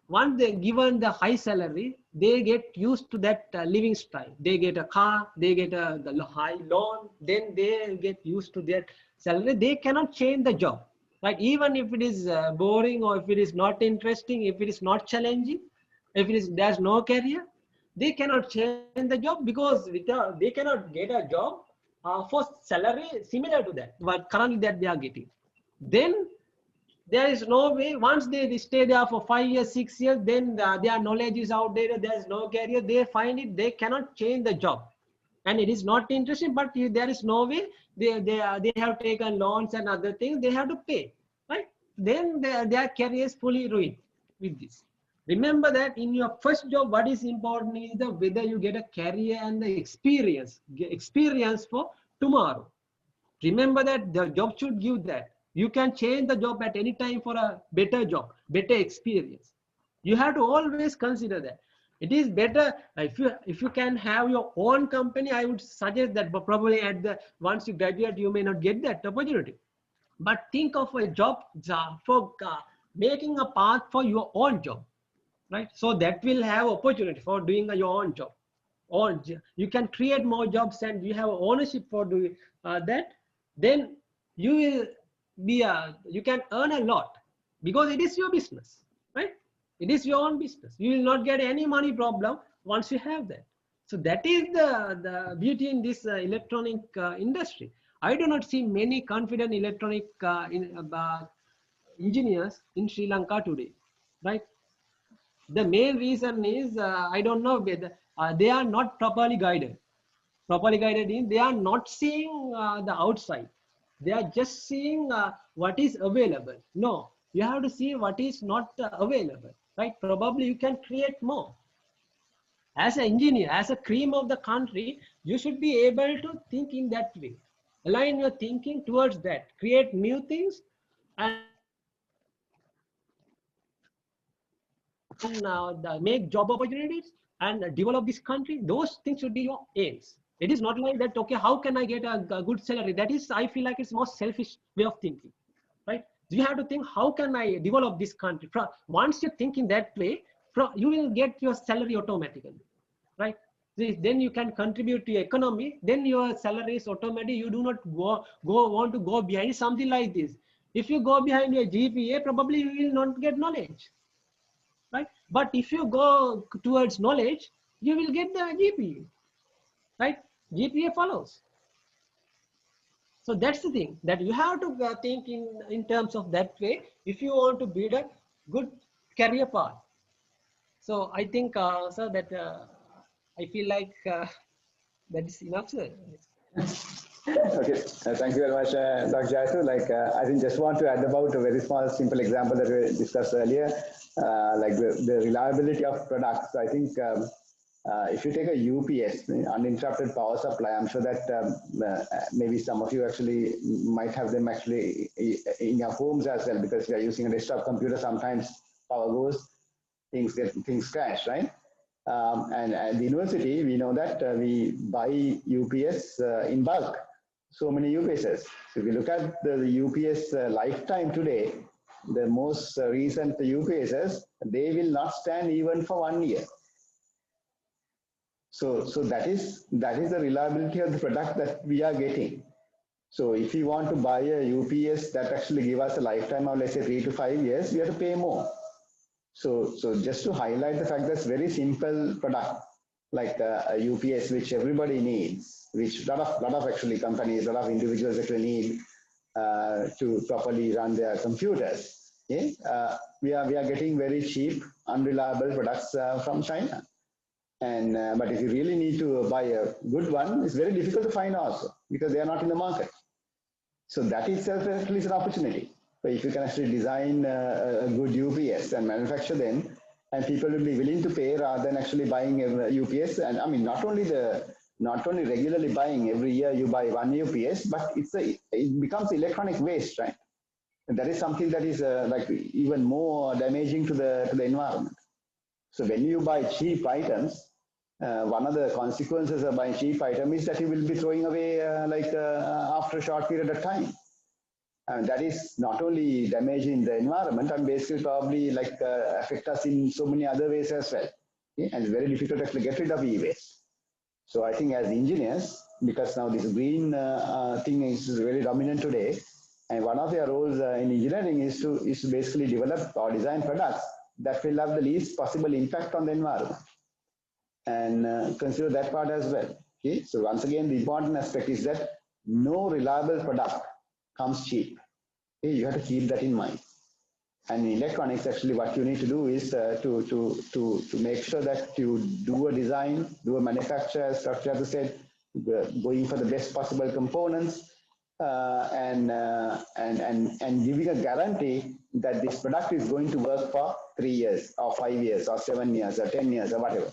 once they given the high salary, they get used to that living style. They get a car, they get the high loan, then they get used to that salary. They cannot change the job, right? Even if it is boring, or if it is not interesting, if it is not challenging, if there's no career, they cannot change the job, because they cannot get a job for salary similar to that what currently that they are getting. Then there is no way. Once they stay there for 5 years, 6 years, then their knowledge is outdated. There is no career. They find it, they cannot change the job, and it is not interesting. But there is no way. They have taken loans and other things. They have to pay, right? Then their career is fully ruined with this. Remember that in your first job, what is important is whether you get a career and the experience for tomorrow. Remember that the job should give that. You can change the job at any time for a better job, better experience. You have to always consider that. It is better if you can have your own company. I would suggest that, but probably once you graduate, you may not get that opportunity. But think of a job for making a path for your own job, right? So that will have opportunity for doing your own job. Or you can create more jobs, and you have ownership for doing that. Then you will be you can earn a lot, because it is your business, right? It is your own business. You will not get any money problem once you have that. So that is the beauty in this electronic industry. I do not see many confident electronic engineers in Sri Lanka today, right? The main reason is, I don't know, they are not properly guided. Properly guided in, they are not seeing the outside. They are just seeing what is available. No, you have to see what is not available, right? Probably you can create more. As an engineer, as a cream of the country, you should be able to think in that way. Align your thinking towards that. Create new things and make job opportunities and develop this country. Those things should be your aims. It is not like that, okay, how can I get a good salary? That is, I feel like it's most selfish way of thinking, right? You have to think, how can I develop this country? Once you think in that way, you will get your salary automatically, right? Then you can contribute to your economy. Then your salary is automatic. You do not want to go behind something like this. If you go behind your GPA, probably you will not get knowledge, right? But if you go towards knowledge, you will get the GPA, right? GPA follows. So that's the thing, that you have to think in terms of that way if you want to build a good career path. So I think, sir, that I feel like that is enough, sir. Okay, thank you very much, Dr. Jaisu. I think just want to add about a very small, simple example that we discussed earlier, like the reliability of products. I think if you take a UPS, uninterrupted power supply, I'm sure that maybe some of you actually might have them actually in your homes as well, because you are using a desktop computer. Sometimes power goes, things crash, right? And at the university, we know that we buy UPS in bulk, so many UPSs. So if you look at the UPS lifetime today, the most recent UPSs, they will not stand even for 1 year. So that is the reliability of the product that we are getting. So if you want to buy a UPS that actually give us a lifetime of, let's say, 3 to 5 years, we have to pay more. So just to highlight the fact that it's very simple product, like a UPS, which everybody needs, which lot of actually companies, lot of individuals actually need to properly run their computers. Okay? We are getting very cheap, unreliable products from China. And but if you really need to buy a good one, it's very difficult to find also, because they are not in the market. So that itself actually is an opportunity. So if you can actually design a good UPS and manufacture them, and people will be willing to pay rather than actually buying a UPS. And I mean, not only regularly buying, every year you buy one UPS, but it becomes electronic waste, right? And that is something that is like even more damaging to the environment. So when you buy cheap items, one of the consequences of buying cheap item is that you will be throwing away after a short period of time. And that is not only damaging the environment, and basically probably affect us in so many other ways as well. Okay? And it's very difficult to actually get rid of e-waste. So I think as engineers, because now this green thing is very dominant today, and one of their roles in engineering is to basically develop or design products that will have the least possible impact on the environment, and consider that part as well. Okay? So once again, the important aspect is that no reliable product comes cheap. Okay? You have to keep that in mind. And in electronics, actually, what you need to do is to make sure that you do a design, do a manufacture, as Dr. Jatu said, going for the best possible components, and giving a guarantee that this product is going to work for 3 years, or 5 years, or 7 years, or 10 years, or whatever.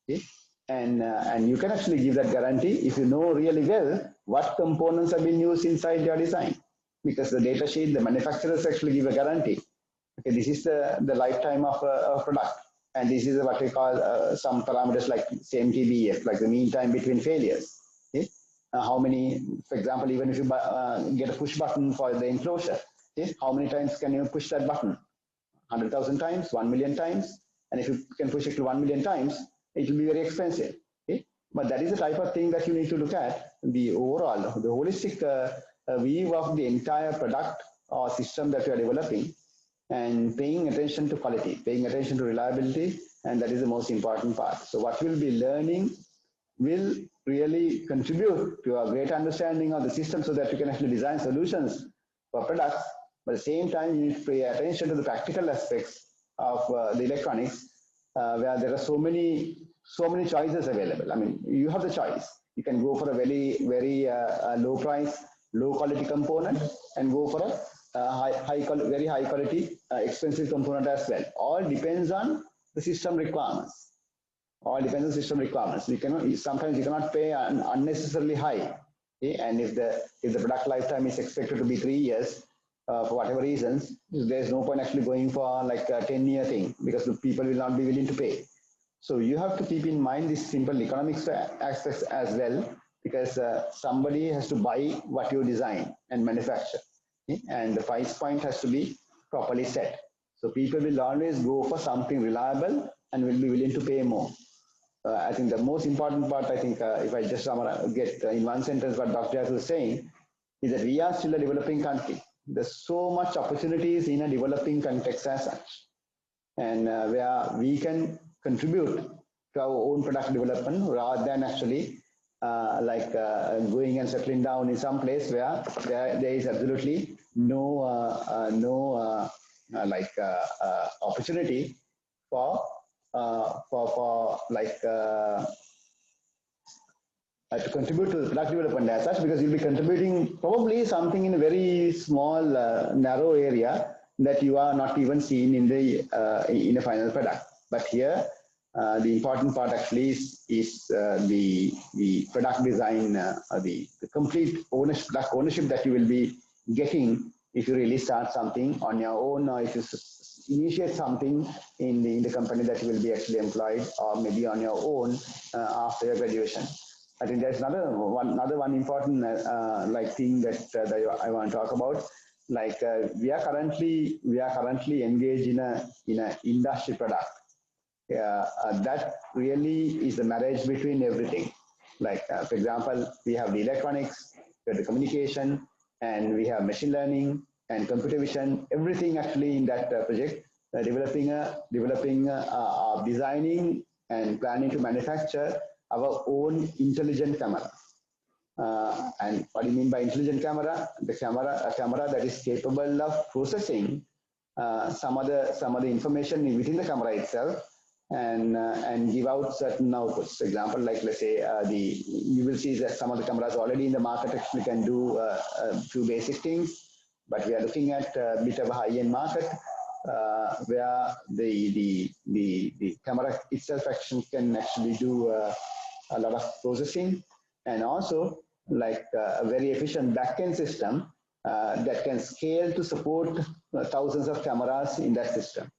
Okay? And you can actually give that guarantee if you know really well what components have been used inside your design, because the data sheet, the manufacturers actually give a guarantee. Okay, this is the lifetime of a product, and this is what we call some parameters like MTBF, like the mean time between failures. Okay? How many, for example, even if you get a push button for the enclosure, okay? How many times can you push that button? 100,000 times, 1 million times, and if you can push it to 1 million times, it will be very expensive. Okay? But that is the type of thing that you need to look at, the overall, the holistic view of the entire product or system that you are developing. and paying attention to quality, paying attention to reliability, and that is the most important part. So what we'll be learning will really contribute to a great understanding of the system so that you can actually design solutions for products. But at the same time, you need to pay attention to the practical aspects of the electronics, where there are so many choices available. I mean, you have the choice. You can go for a very low price, low quality component, and go for a very high quality, expensive component as well. All depends on the system requirements. All depends on system requirements. Sometimes you cannot pay unnecessarily high. Okay? And if the product lifetime is expected to be 3 years, for whatever reasons, there's no point actually going for like a 10-year thing, because the people will not be willing to pay. So you have to keep in mind this simple economics aspects as well, because somebody has to buy what you design and manufacture, okay? And the price point has to be properly set. So people will always go for something reliable and will be willing to pay more. I think the most important part, I think, if I just get in one sentence what Dr. Jas was saying, is that we are still a developing country. There's so much opportunities in a developing context as such, and where we can contribute to our own product development rather than actually going and settling down in some place where there is absolutely no opportunity for to contribute to the product development as such, because you'll be contributing probably something in a very small, narrow area that you are not even seen in a final product. But here, the important part actually is the product design, the complete product ownership that you will be getting if you really start something on your own, or if you initiate something in the company that you will be actually employed, or maybe on your own after your graduation. I think there's another one important thing that I want to talk about. We are currently engaged in a industry product. That really is the marriage between everything. For example, we have the electronics, we have the communication, and we have machine learning and computer vision. Everything actually in that project, designing and planning to manufacture our own intelligent camera. And what do you mean by intelligent camera? A camera that is capable of processing some of the information within the camera itself, and give out certain outputs. For example, let's say you will see that some of the cameras already in the market actually can do a few basic things, but we are looking at a bit of a high-end market where the camera itself actually can actually do a lot of processing, and also a very efficient backend system that can scale to support thousands of cameras in that system.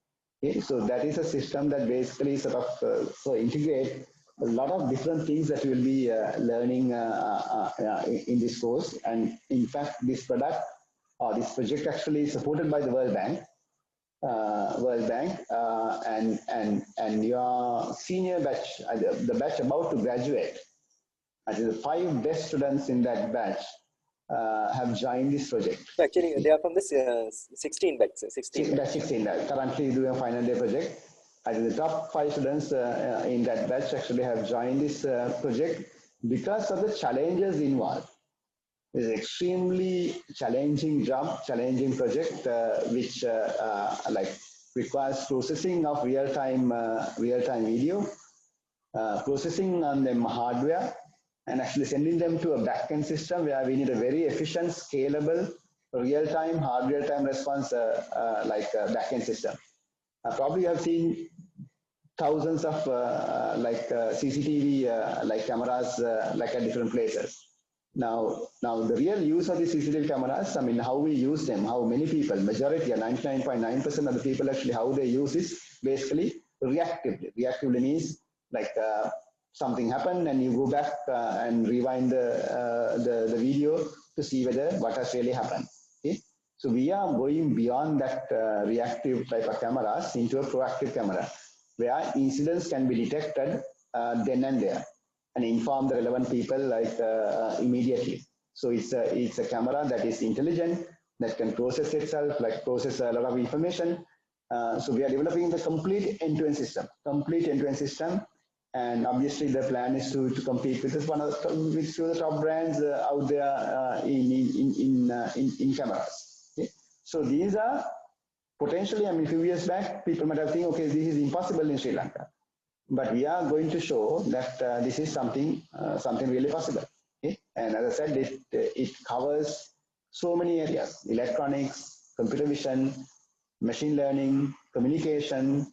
Okay? So that is a system that basically sort of integrate a lot of different things that we'll be learning in this course. And in fact, this product or this project actually is supported by the World Bank. And your senior batch, the batch about to graduate, I think the 5 best students in that batch have joined this project. So actually, they are from the 16 batch. 16 batch 16. Currently doing a final day project. I think the top 5 students in that batch actually have joined this project because of the challenges involved. It's an extremely challenging job, challenging project, which requires processing of real-time video, processing on them hardware, and actually sending them to a backend system where we need a very efficient, scalable, real-time, hard real-time response backend system. Probably you have seen thousands of CCTV cameras at different places. Now the real use of the CCTV cameras, I mean, how we use them, how many people, majority, 99.9% of the people actually, how they use is basically reactively. Reactively means something happened and you go back and rewind the video to see what has really happened. Okay? So we are going beyond that reactive type of cameras into a proactive camera, where incidents can be detected then and there, and inform the relevant people immediately. So it's a camera that is intelligent, that can process itself, like process a lot of information. So we are developing the complete end-to-end system, and obviously the plan is to compete with with two of the top brands out there in cameras. Okay? So these are potentially, I mean, a few years back, people might have think, okay, this is impossible in Sri Lanka, but we are going to show that this is something really possible. Okay? And as I said, it covers so many areas: electronics, computer vision, machine learning, communication,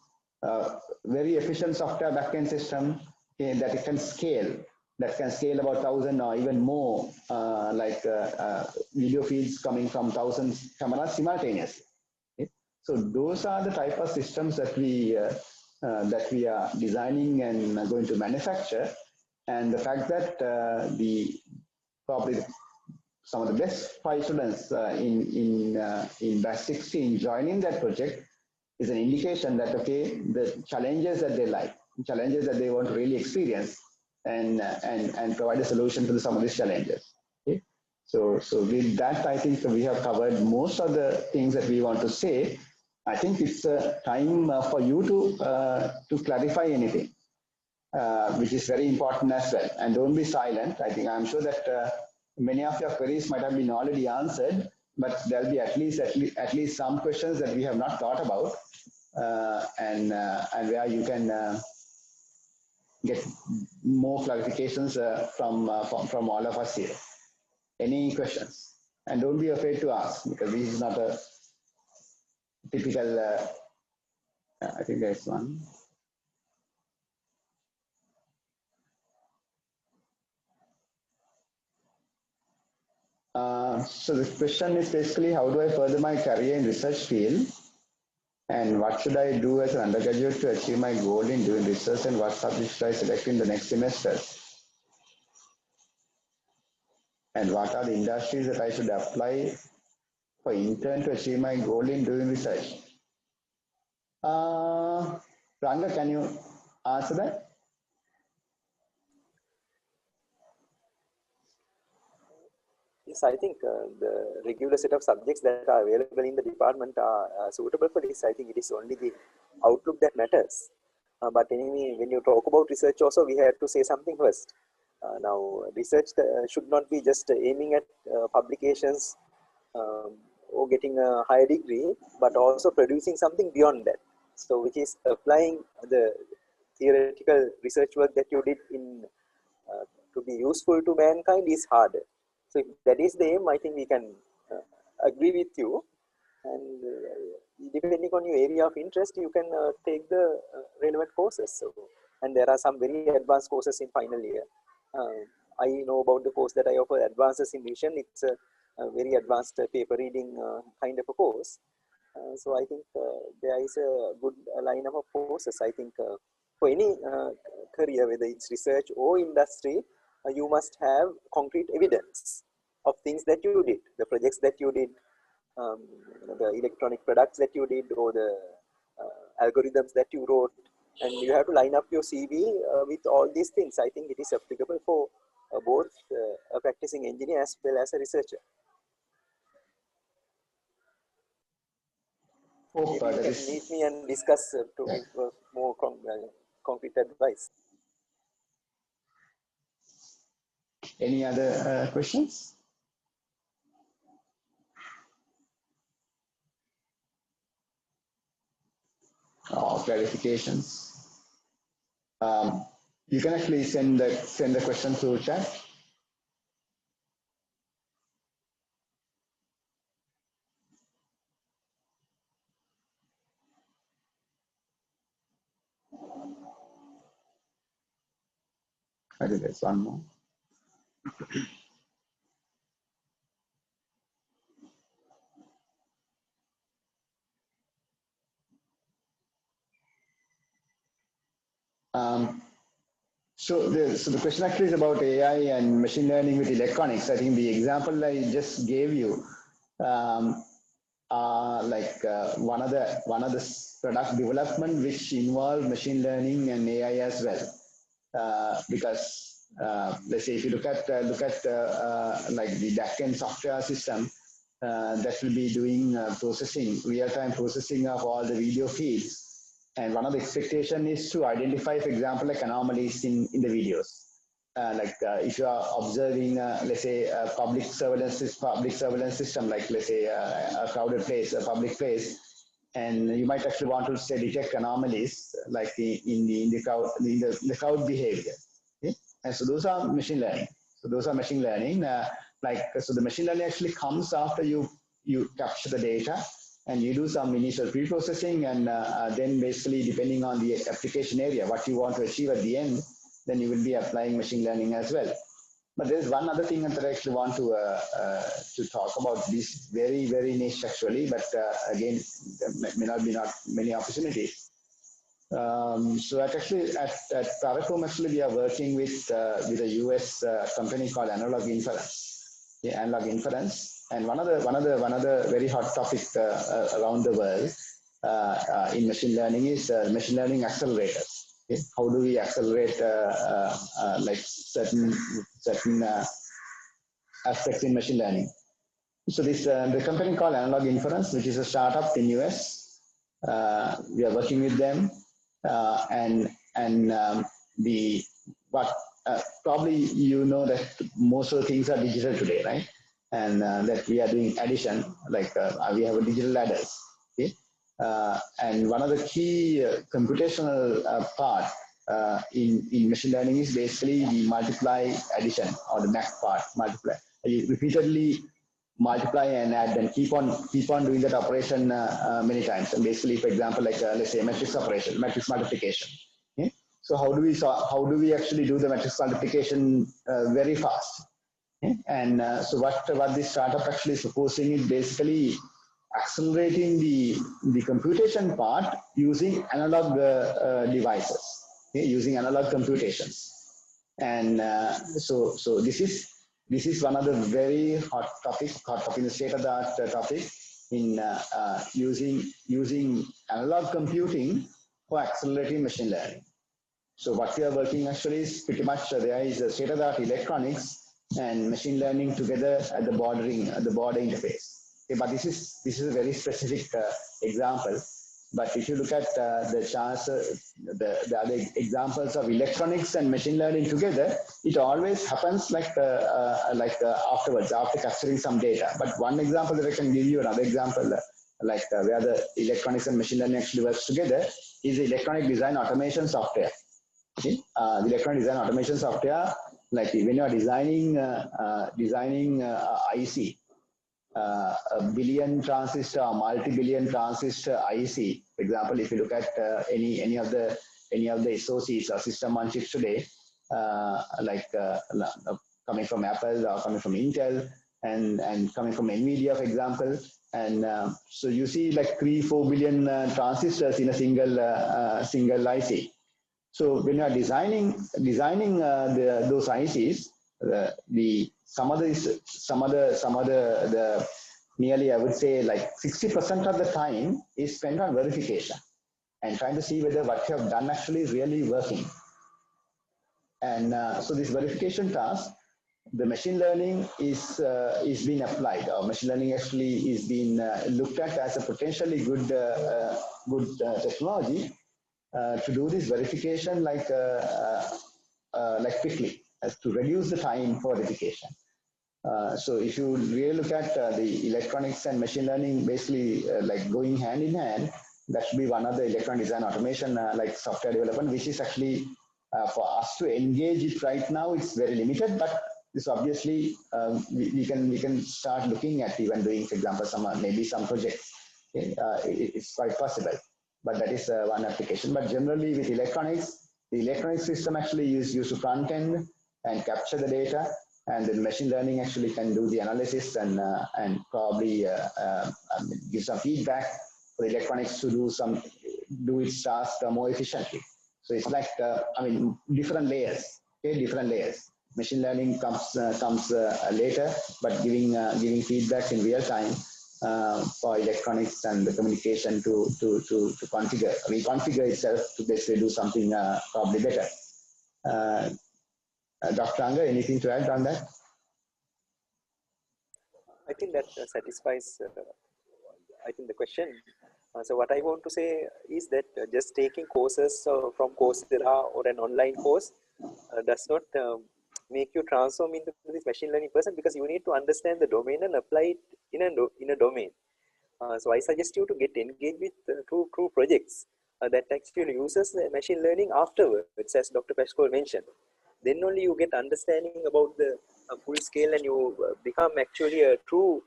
very efficient software backend system, okay, that it can scale, about 1,000 or even more, video feeds coming from thousands cameras simultaneously. Okay? So those are the type of systems that we are designing and going to manufacture. And the fact that probably some of the best 5 students in batch 16 joining that project is an indication that, okay, the challenges that they like, challenges that they want to really experience, and provide a solution to some of these challenges. Okay? So with that, I think we have covered most of the things that we want to say. I think it's time for you to clarify anything, which is very important as well. And don't be silent. I think I'm sure that many of your queries might have been already answered, but there'll be at least some questions that we have not thought about, and where you can get more clarifications from all of us here. Any questions? And don't be afraid to ask, because this is not a typical. I think there's one. So the question is basically, how do I further my career in research field? And what should I do as an undergraduate to achieve my goal in doing research, and what subject should I select in the next semester? And what are the industries that I should apply for intern to achieve my goal in doing research? Ranga, can you answer that? Yes, I think the regular set of subjects that are available in the department are suitable for this. I think it is only the outlook that matters. But anyway, when you talk about research also, we have to say something first. Now, research should not be just aiming at publications or getting a higher degree, but also producing something beyond that. So, which is applying the theoretical research work that you did in to be useful to mankind is harder. So, if that is the aim, I think we can agree with you. And depending on your area of interest, you can take the relevant courses. So, and there are some very advanced courses in final year. I know about the course that I offer, Advances in Vision. It's a very advanced paper reading kind of a course. So I think there is a good lineup of courses. I think for any career, whether it's research or industry, you must have concrete evidence of things that you did, the projects that you did, the electronic products that you did, or the algorithms that you wrote, and you have to line up your CV with all these things. I think it is applicable for both a practicing engineer as well as a researcher. You can meet me and discuss to give more concrete advice. Any other questions? Or clarifications? You can actually send the question through chat. I think there's one more. So the question actually is about AI and machine learning with electronics. I think the example I just gave you are like one of the product development which involve machine learning and AI as well. Because let's say if you look at like the backend software system, that will be doing processing, real-time processing of all the video feeds. And one of the expectation is to identify, for example, like anomalies in the videos. If you are observing, let's say, a public surveillance system, like let's say a crowded place, a public place, and you might actually want to say detect anomalies like in the crowd behavior. Okay? And so those are machine learning. So those are machine learning. So the machine learning actually comes after you capture the data and you do some initial pre-processing, and then basically depending on the application area, what you want to achieve at the end, then you will be applying machine learning as well. But there's one other thing that I actually want to talk about. This very, very niche actually, but again, there may not be many opportunities. So at Paracom, actually, we are working with a US company called Analog Inference. Yeah, Analog Inference, and one of the very hot topics around the world in machine learning is machine learning accelerators. Okay? How do we accelerate like certain aspects in machine learning? So this the company called Analog Inference, which is a startup in US. We are working with them, probably you know that most of the things are digital today, right? And that we are doing addition, like we have a digital ladders. Okay? And one of the key computational part in machine learning is basically the multiply addition, or the max part multiply. You repeatedly multiply and add and keep on doing that operation many times. And basically, for example, like let's say matrix operation, matrix multiplication. Okay? So how do we actually do the matrix multiplication very fast? Okay? And so what this startup actually is proposing is basically accelerating the computation part using analog devices, okay? Using analog computations. And so this is one of the very hot topic in the state of the art topic in using analog computing for accelerating machine learning. So what we are working actually is pretty much there is a state of the art electronics and machine learning together at the border interface. Okay, but this is a very specific example. But if you look at the other examples of electronics and machine learning together, it always happens afterwards, after capturing some data. But one example that I can give you, another example, where the electronics and machine learning actually works together, is the electronic design automation software. Okay? The electronic design automation software, like when you are designing IC, a billion transistor or multi-billion transistor IC. For example, if you look at any of the SoCs or system on chips today, coming from Apple or coming from Intel and coming from NVIDIA, for example, and so you see like 3-4 billion transistors in a single IC. So when you are designing those ICs, some of the nearly, I would say, like 60% of the time is spent on verification and trying to see whether what you have done actually is really working. And so this verification task, the machine learning is being applied, or machine learning actually is being looked at as a potentially good technology to do this verification like quickly, as to reduce the time for verification. So if you really look at the electronics and machine learning basically like going hand in hand, that should be one of the electronic design automation like software development, which is actually for us to engage it right now, it's very limited, but this obviously we can start looking at even doing, for example, maybe some projects. Okay? It's quite possible, but that is one application. But generally with electronics, the electronic system actually use to front end and capture the data, and then machine learning actually can do the analysis and probably give some feedback for the electronics to do its task more efficiently. So it's like different layers. Okay, different layers. Machine learning comes later, but giving feedback in real time for electronics and the communication to reconfigure itself to basically do something probably better. Dr. Anga, anything to add on that? I think that satisfies, I think, the question. So what I want to say is that just taking courses from Coursera or an online course does not make you transform into this machine learning person, because you need to understand the domain and apply it in a domain. So I suggest you to get engaged with true projects that actually uses machine learning afterwards, as Dr. Pascal mentioned. Then only you get understanding about the full scale, and you become actually a true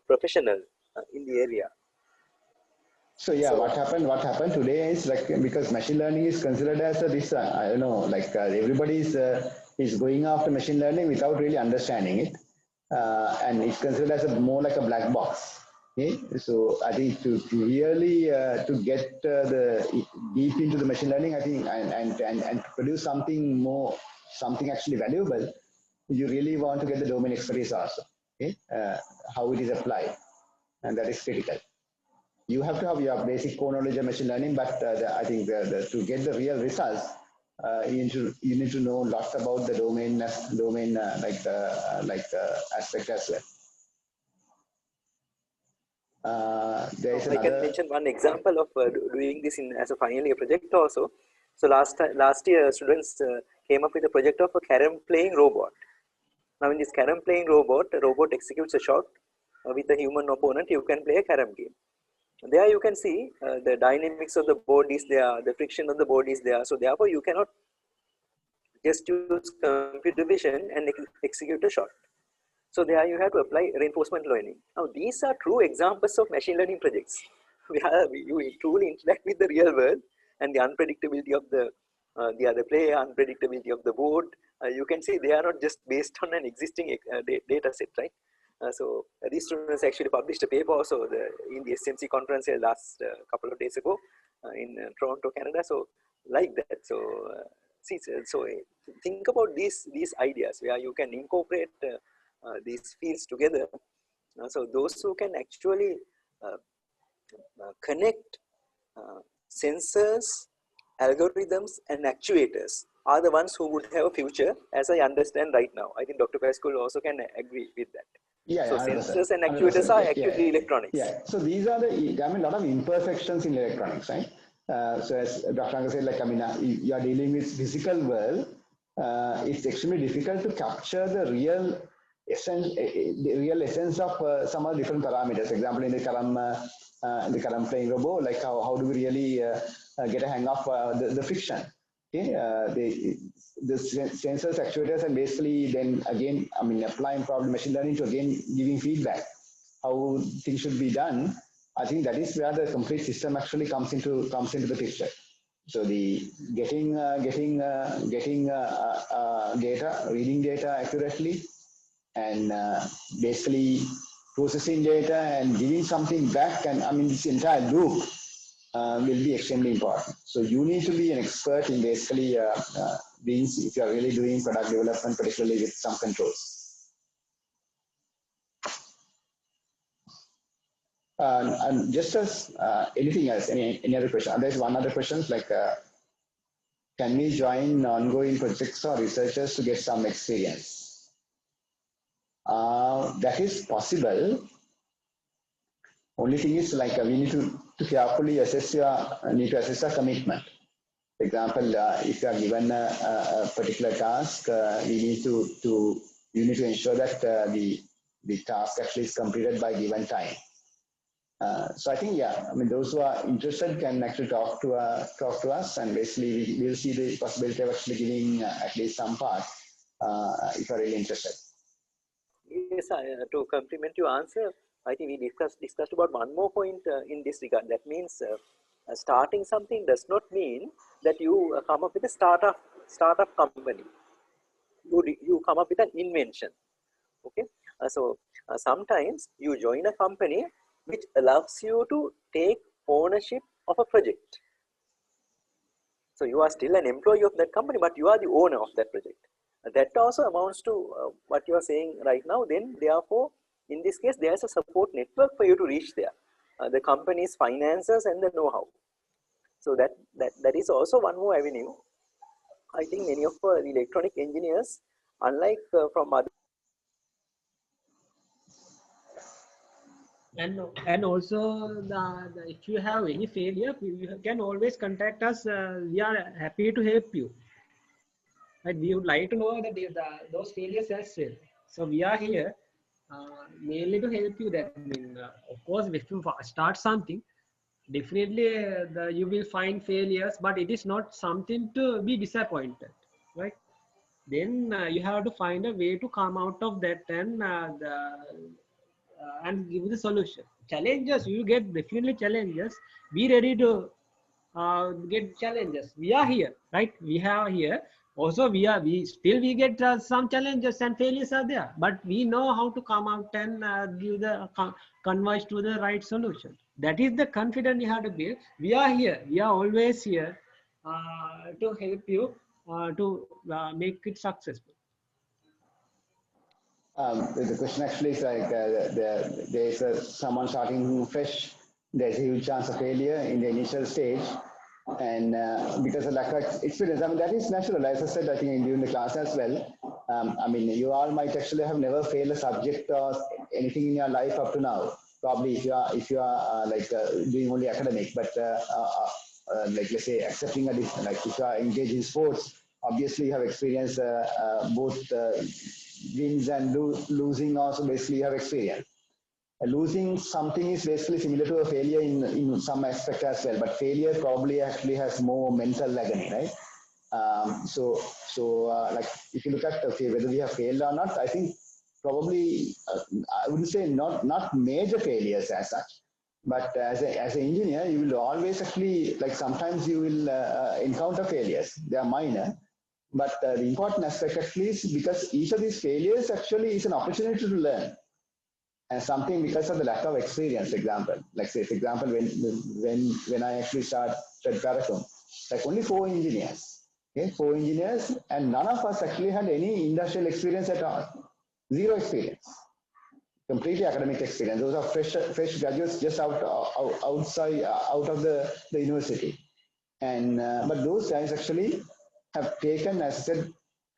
professional in the area. So yeah, what happened today is like, because machine learning is considered as this, I don't know, like everybody is going after machine learning without really understanding it, and it's considered as more like a black box. Okay, so I think to really to get the deep into the machine learning, I think, and to produce something actually valuable, you really want to get the domain expertise also. Okay, how it is applied, and that is critical. You have to have your basic core knowledge of machine learning, but I think to get the real results, you need to know lots about the domain aspect as well. There is I can mention one example of doing this as a final year project also. So last year, students came up with a project of a carom playing robot. Now in this carom playing robot, the robot executes a shot with a human opponent. You can play a carom game. There you can see the dynamics of the board is there, the friction of the board is there. So therefore you cannot just use computer vision and execute a shot. So there you have to apply reinforcement learning. Now these are true examples of machine learning projects. You truly interact with the real world, and the unpredictability of the other player, unpredictability of the board. You can see they are not just based on an existing data set, right? So these students actually published a paper also in the SMC conference last couple of days ago in Toronto, Canada. So like that. So think about these ideas where you can incorporate these fields together. So those who can actually connect sensors, algorithms, and actuators are the ones who would have a future, as I understand right now. I think Dr. Pascal also can agree with that. Yeah, so 100%, sensors and actuators are actually electronics. Yeah, so these are a lot of imperfections in electronics, right? So as Dr. Anga said, like, you are dealing with physical world. It's extremely difficult to capture the real essence of some of the different parameters. For example, in the carom playing robot, like how do we really get a hang of the friction? Okay, the sensors, actuators, and basically then again, applying probably machine learning to again giving feedback how things should be done. I think that is where the complete system actually comes into the picture. So the getting data, reading data accurately, and basically processing data and giving something back, and this entire loop will be extremely important. So you need to be an expert in basically if you are really doing product development, particularly with some controls. And just as anything else, any other question? There's one other question, like can we join ongoing projects or researchers to get some experience? That is possible. Only thing is, like, we need to carefully assess your commitment. For example, if you are given a particular task, you need to ensure that the task actually is completed by given time. So I think, yeah, those who are interested can actually talk to us, and basically we'll see the possibility of actually giving at least some part if you're really interested. Yes, to complement your answer, I think we discussed about one more point in this regard. That means starting something does not mean that you come up with a startup company. You come up with an invention. Okay, so sometimes you join a company which allows you to take ownership of a project. So you are still an employee of that company, but you are the owner of that project. That also amounts to what you are saying right now. Then therefore, in this case, there is a support network for you to reach there. The company's finances and the know-how. So that is also one more avenue. I think many of the electronic engineers, unlike from other And also if you have any failure, you can always contact us. We are happy to help you. Right? We would like to know that those failures as well. So we are here mainly to help you. That I mean, of course, if you start something, definitely you will find failures, but it is not something to be disappointed, right? Then you have to find a way to come out of that and give the solution. Challenges, you get definitely challenges. Be ready to get challenges. We are here, right? We have here. Also, we get some challenges and failures are there, but we know how to come out and give the converge to the right solution. That is the confidence you have to build. We are here. We are always here to help you to make it successful. The question actually is like there's someone starting fresh. There's a huge chance of failure in the initial stage, and because of lack of experience, I mean that is natural. As I said, I think during the class as well. I mean, you all might actually have never failed a subject or anything in your life up to now. Probably if you are doing only academic, but like let's say accepting a like if you are engaged in sports, obviously you have experienced both wins and losing also basically you have experience. Losing something is basically similar to a failure in some aspect as well, but failure probably actually has more mental agony, right? Like if you look at okay whether we have failed or not, I think probably I wouldn't say not major failures as such, but as an engineer you will always actually like sometimes you will encounter failures. They are minor, but the important aspect actually is because each of these failures actually is an opportunity to learn and something because of the lack of experience. Example, like say for example when I actually started Paragon, like only 4 engineers, okay, 4 engineers, and none of us actually had any industrial experience at all. Zero experience, completely academic experience. Those are fresh graduates just outside out of the university. And but those guys actually have taken, as I said,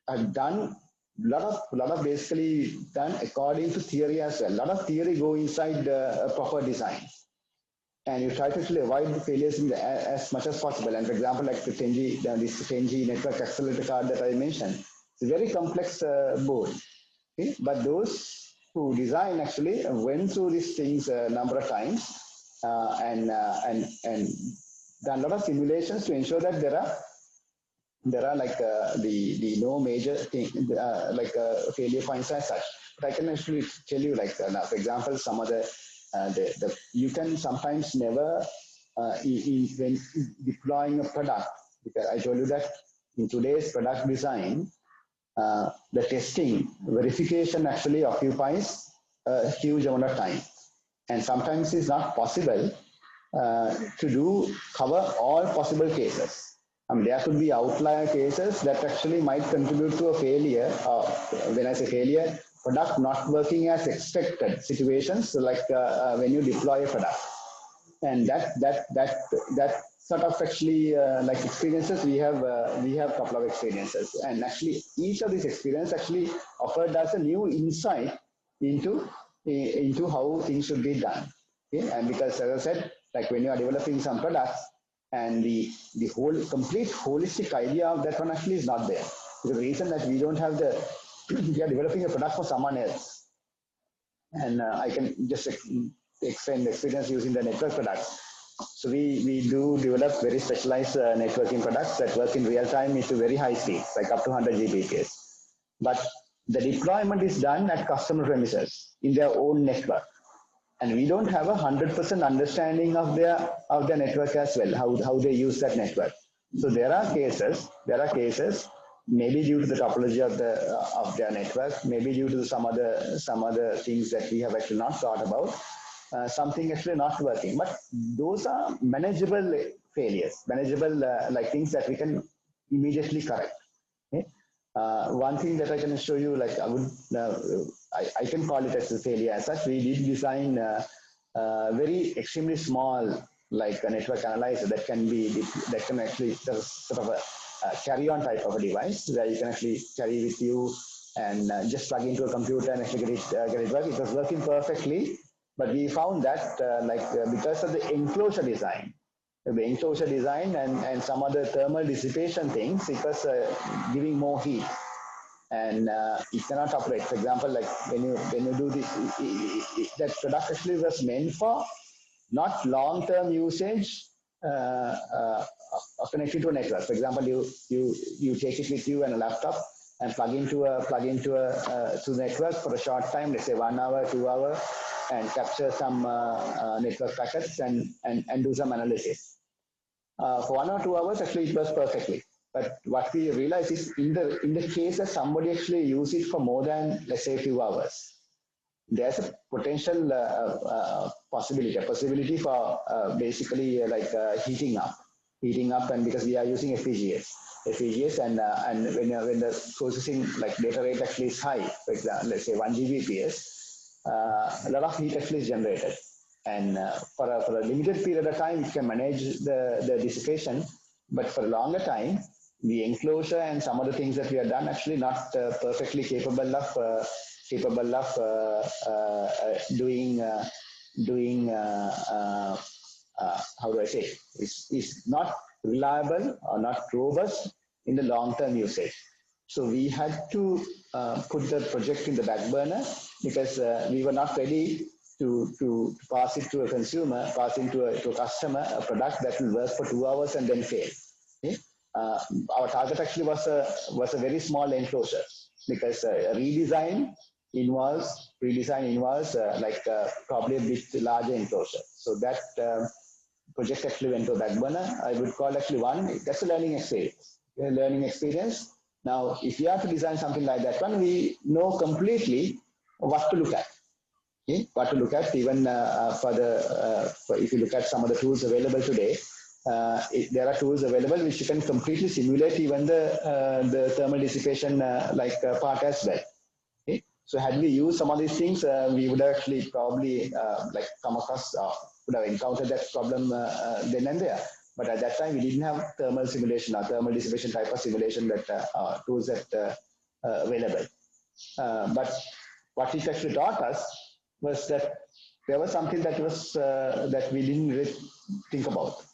have done lot of basically done according to theory as well. A lot of theory go inside proper design, and you try to actually avoid the failures in as much as possible. And for example, like this 10G network accelerator card that I mentioned, it's a very complex board. Okay? But those who design actually went through these things a number of times and done a lot of simulations to ensure that there are like the no major thing failure points as such. But I can actually tell you like now, for example, some of the you can sometimes never when deploying a product, because I told you that in today's product design, the testing verification actually occupies a huge amount of time, and sometimes it's not possible to cover all possible cases. I mean, there could be outlier cases that actually might contribute to a failure. When I say failure, product not working as expected situations, like when you deploy a product, and that sort of actually like experiences we have a couple of experiences, and actually each of these experiences actually offered us a new insight into into how things should be done. Okay? And because as I said, like when you are developing some products, and the whole complete holistic idea of that one actually is not there. The reason that we don't have the we are developing a product for someone else, and I can just explain the experience using the network products. So we do develop very specialized networking products that work in real time into very high speeds, like up to 100 Gbps. But the deployment is done at customer premises in their own network, and we don't have 100% understanding of their network as well, how they use that network. So there are cases maybe due to the topology of their network, maybe due to some other things that we have actually not thought about, something actually not working. But those are manageable failures, manageable like things that we can immediately correct. Okay? One thing that I can show you, like I can call it as a failure as such. We did design very extremely small, like a network analyzer that can actually sort of a carry-on type of a device where you can actually carry with you and just plug into a computer and actually get it work. It was working perfectly But we found that because of the enclosure design, and some other thermal dissipation things, it was giving more heat, and it cannot operate. For example, like when you do this, that product actually was meant for not long-term usage connected to a network. For example, you take it with you and a laptop and plug into to the network for a short time, let's say 1 hour, 2 hours, and capture some network packets and do some analysis. For 1 or 2 hours, actually it works perfectly. But what we realize is in the case that somebody actually use it for more than, let's say, a few hours, there's a potential possibility for basically heating up, and because we are using FPGAs, and when the processing like data rate actually is high, for example, let's say 1 Gbps, a lot of heat actually is generated, and for a limited period of time, it can manage the dissipation, but for a longer time, the enclosure and some other things that we have done actually not perfectly capable of doing how do I say, is not reliable or not robust in the long-term usage. So we had to put the project in the back burner because we were not ready to pass it to a consumer, pass into a customer, a product that will work for 2 hours and then fail. Okay? Our target actually was a very small enclosure because redesign involves probably a bit larger enclosure. So that project actually went to back burner. I would call actually that's a learning experience. Now, if you have to design something like that one, we know completely what to look at. Okay? What to look at, even if you look at some of the tools available today, there are tools available which you can completely simulate even the thermal dissipation part as well. Okay? So had we used some of these things, we would have actually probably come across, would have encountered that problem then and there. But at that time, we didn't have thermal simulation or thermal dissipation type of simulation that tools that available. But what it actually taught us was that there was something that we didn't really think about.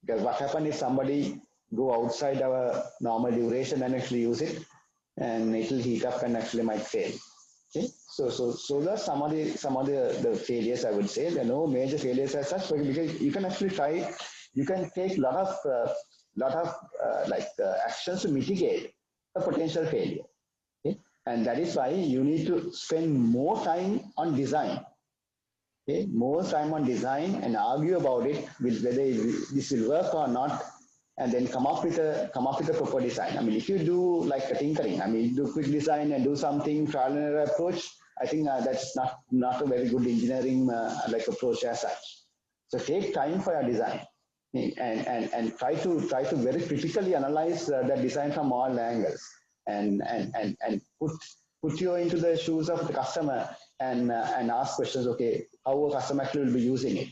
Because what happened if somebody go outside our normal duration and actually use it, and it will heat up and actually might fail. Okay, so that's some of the failures, I would say. There are no major failures as such, because you can actually you can take lot of actions to mitigate a potential failure. Okay, and that is why you need to spend more time on design. Okay, more time on design and argue about it with whether this will work or not, and then come up with a proper design. I mean, if you do like a tinkering, I mean, do quick design and do something trial and error approach, I think that's not a very good engineering approach as such. So take time for your design, and try to very critically analyze that design from all angles, and put you into the shoes of the customer and ask questions. Okay, how a customer actually will be using it.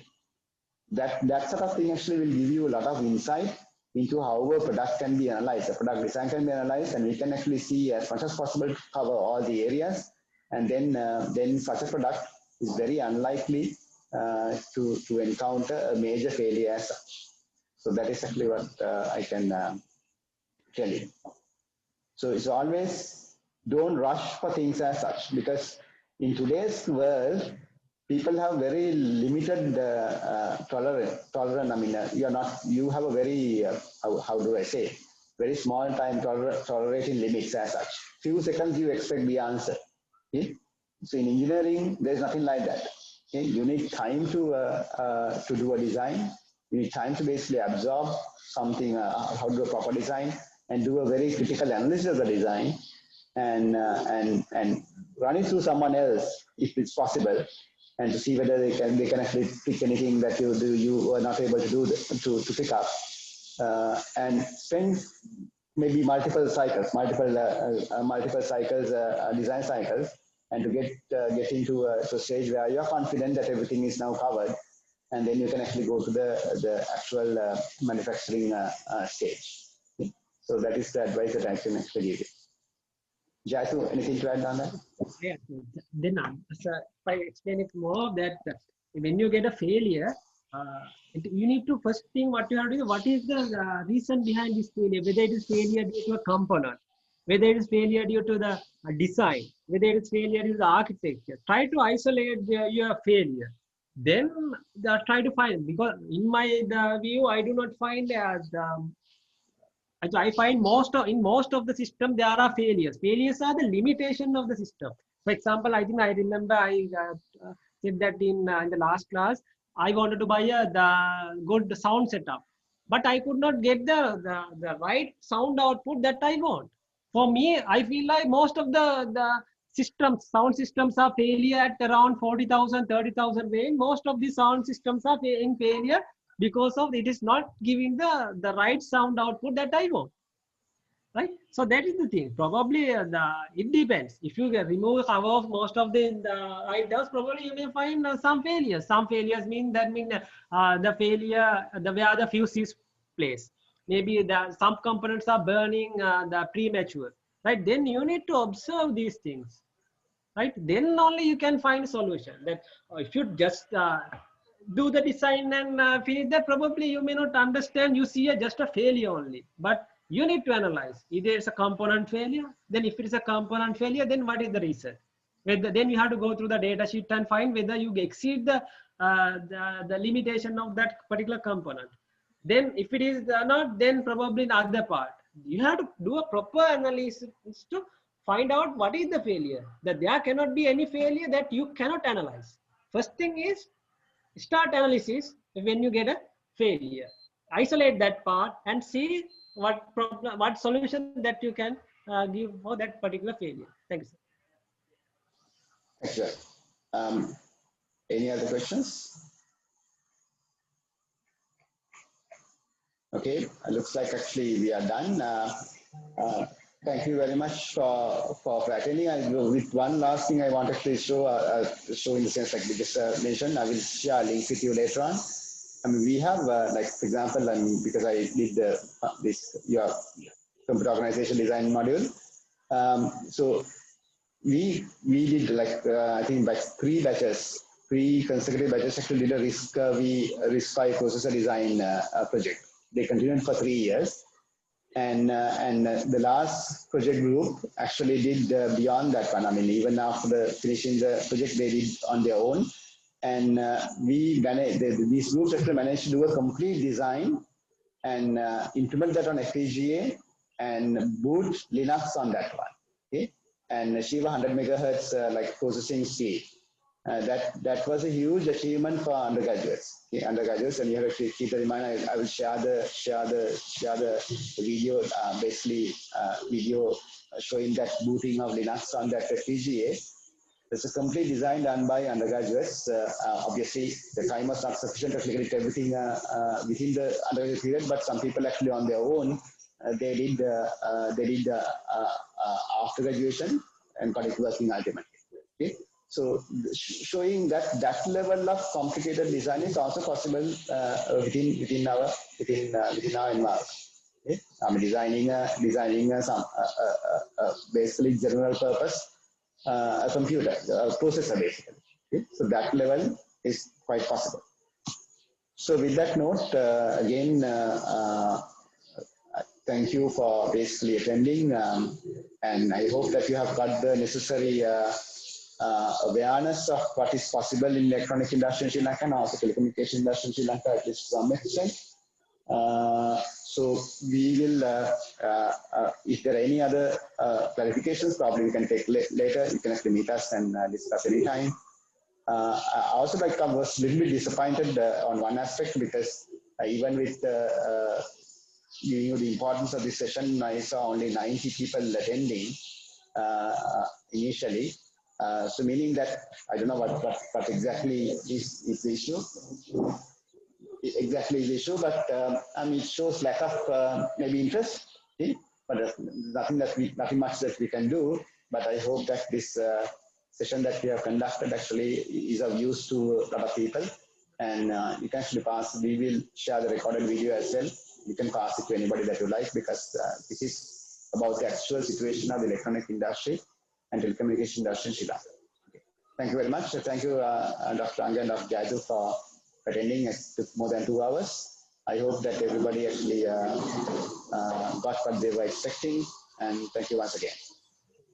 That sort of thing actually will give you a lot of insight into how a product can be analyzed, a product design can be analyzed, and we can actually see as much as possible to cover all the areas, and then such a product is very unlikely to encounter a major failure as such. So that is actually what I can tell you. So it's always don't rush for things as such, because in today's world, people have very limited tolerance. I mean, you have a very, how do I say, very small time tolerating limits as such. Few seconds you expect the answer. Okay? So in engineering, there's nothing like that. Okay? You need time to do a design. You need time to basically absorb something, how to do a proper design, and do a very critical analysis of the design, and run it through someone else if it's possible, and to see whether they can actually pick anything that you were not able to do to pick up, and spend maybe multiple design cycles, and to get into a stage where you're confident that everything is now covered, and then you can actually go to the actual manufacturing stage. So that is the advice that I can actually give you. Jasu, anything to add on that? Yeah. Then, so if I explain it more, that when you get a failure, you need to first think what you have to do. What is the reason behind this failure? Whether it is failure due to a component, whether it is failure due to the design, whether it is failure due to the architecture. Try to isolate your failure. Then try to find, because in my view, I do not find I find in most of the system there are failures. Failures are the limitation of the system. For example, I think I remember I said that in the last class I wanted to buy the good sound setup, but I could not get the right sound output that I want. For me, I feel like most of the systems, sound systems are failure at around 40,000, 30,000 range. Most of the sound systems are in failure because of it is not giving the right sound output that I want, right? So that is the thing. Probably it depends. If you remove cover of most of the items, probably you may find some failures. Some failures mean the failure where the fuse is placed. Maybe some components are burning the premature, right? Then you need to observe these things, right? Then only you can find solution. That if you just do the design and finish that, probably you may not understand. You see just a failure only, but you need to analyze. Either it's a component failure, then if it is a component failure, then what is the reason? Then you have to go through the data sheet and find whether you exceed the limitation of that particular component. Then if it is not, then probably the other part. You have to do a proper analysis to find out what is the failure. That there cannot be any failure that you cannot analyze. First thing is start analysis when you get a failure. Isolate that part and see what problem, what solution that you can give for that particular failure. Thank you, sir. Thanks, sir. Any other questions? Okay, looks like actually we are done. Thank you very much for attending. With one last thing I wanted to show in the sense like we just mentioned, I will share a link with you later on. I mean, we have like, for example, because I did your computer organization design module. So we did like I think like three consecutive batches actually did a RISC-V processor design project. They continued for 3 years, and the last project group actually did beyond that one. I mean, even after finishing the project, they did on their own, and these groups actually managed to do a complete design and implement that on FPGA and boot Linux on that one. Okay, and achieve 100 megahertz like processing speed. That was a huge achievement for undergraduates. Okay, undergraduates, and you have to keep in mind. I will share the video, basically video showing that booting of Linux on that FPGA. It's a complete design done by undergraduates. Obviously, the time was not sufficient to calculate everything within the undergraduate period, but some people actually on their own they did after graduation and got it working ultimately. Okay, so showing that level of complicated design is also possible within our environment. Okay, I'm designing some basically general purpose a computer, a processor basically. Okay? So that level is quite possible. So with that note, again, thank you for basically attending, and I hope that you have got the necessary awareness of what is possible in the electronic industry in Sri Lanka and also telecommunication industry in Sri Lanka at least to some extent. So we will, if there are any other clarifications, probably we can take later. You can actually meet us and discuss anytime. I also like I was a little bit disappointed on one aspect because even with you know the importance of this session, I saw only 90 people attending initially. So meaning that I don't know what exactly is the issue. Exactly the issue, but I mean, it shows lack of maybe interest. Okay? But there's nothing much that we can do. But I hope that this session that we have conducted actually is of use to a lot of people. And you can actually pass. We will share the recorded video as well. You can pass it to anybody that you like because this is about the actual situation of the electronic industry and telecommunication industry in Sri Lanka. Okay. Thank you very much. So thank you, Dr. Anga and Dr. Jaidu, for attending. It took more than 2 hours. I hope that everybody actually got what they were expecting. And thank you once again.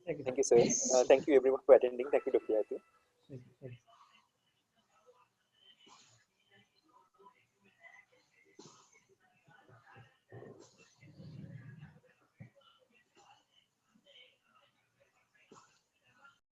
Thank you, sir. Thank you, everyone, for attending. Thank you, Dr. Jaidu. Thank you.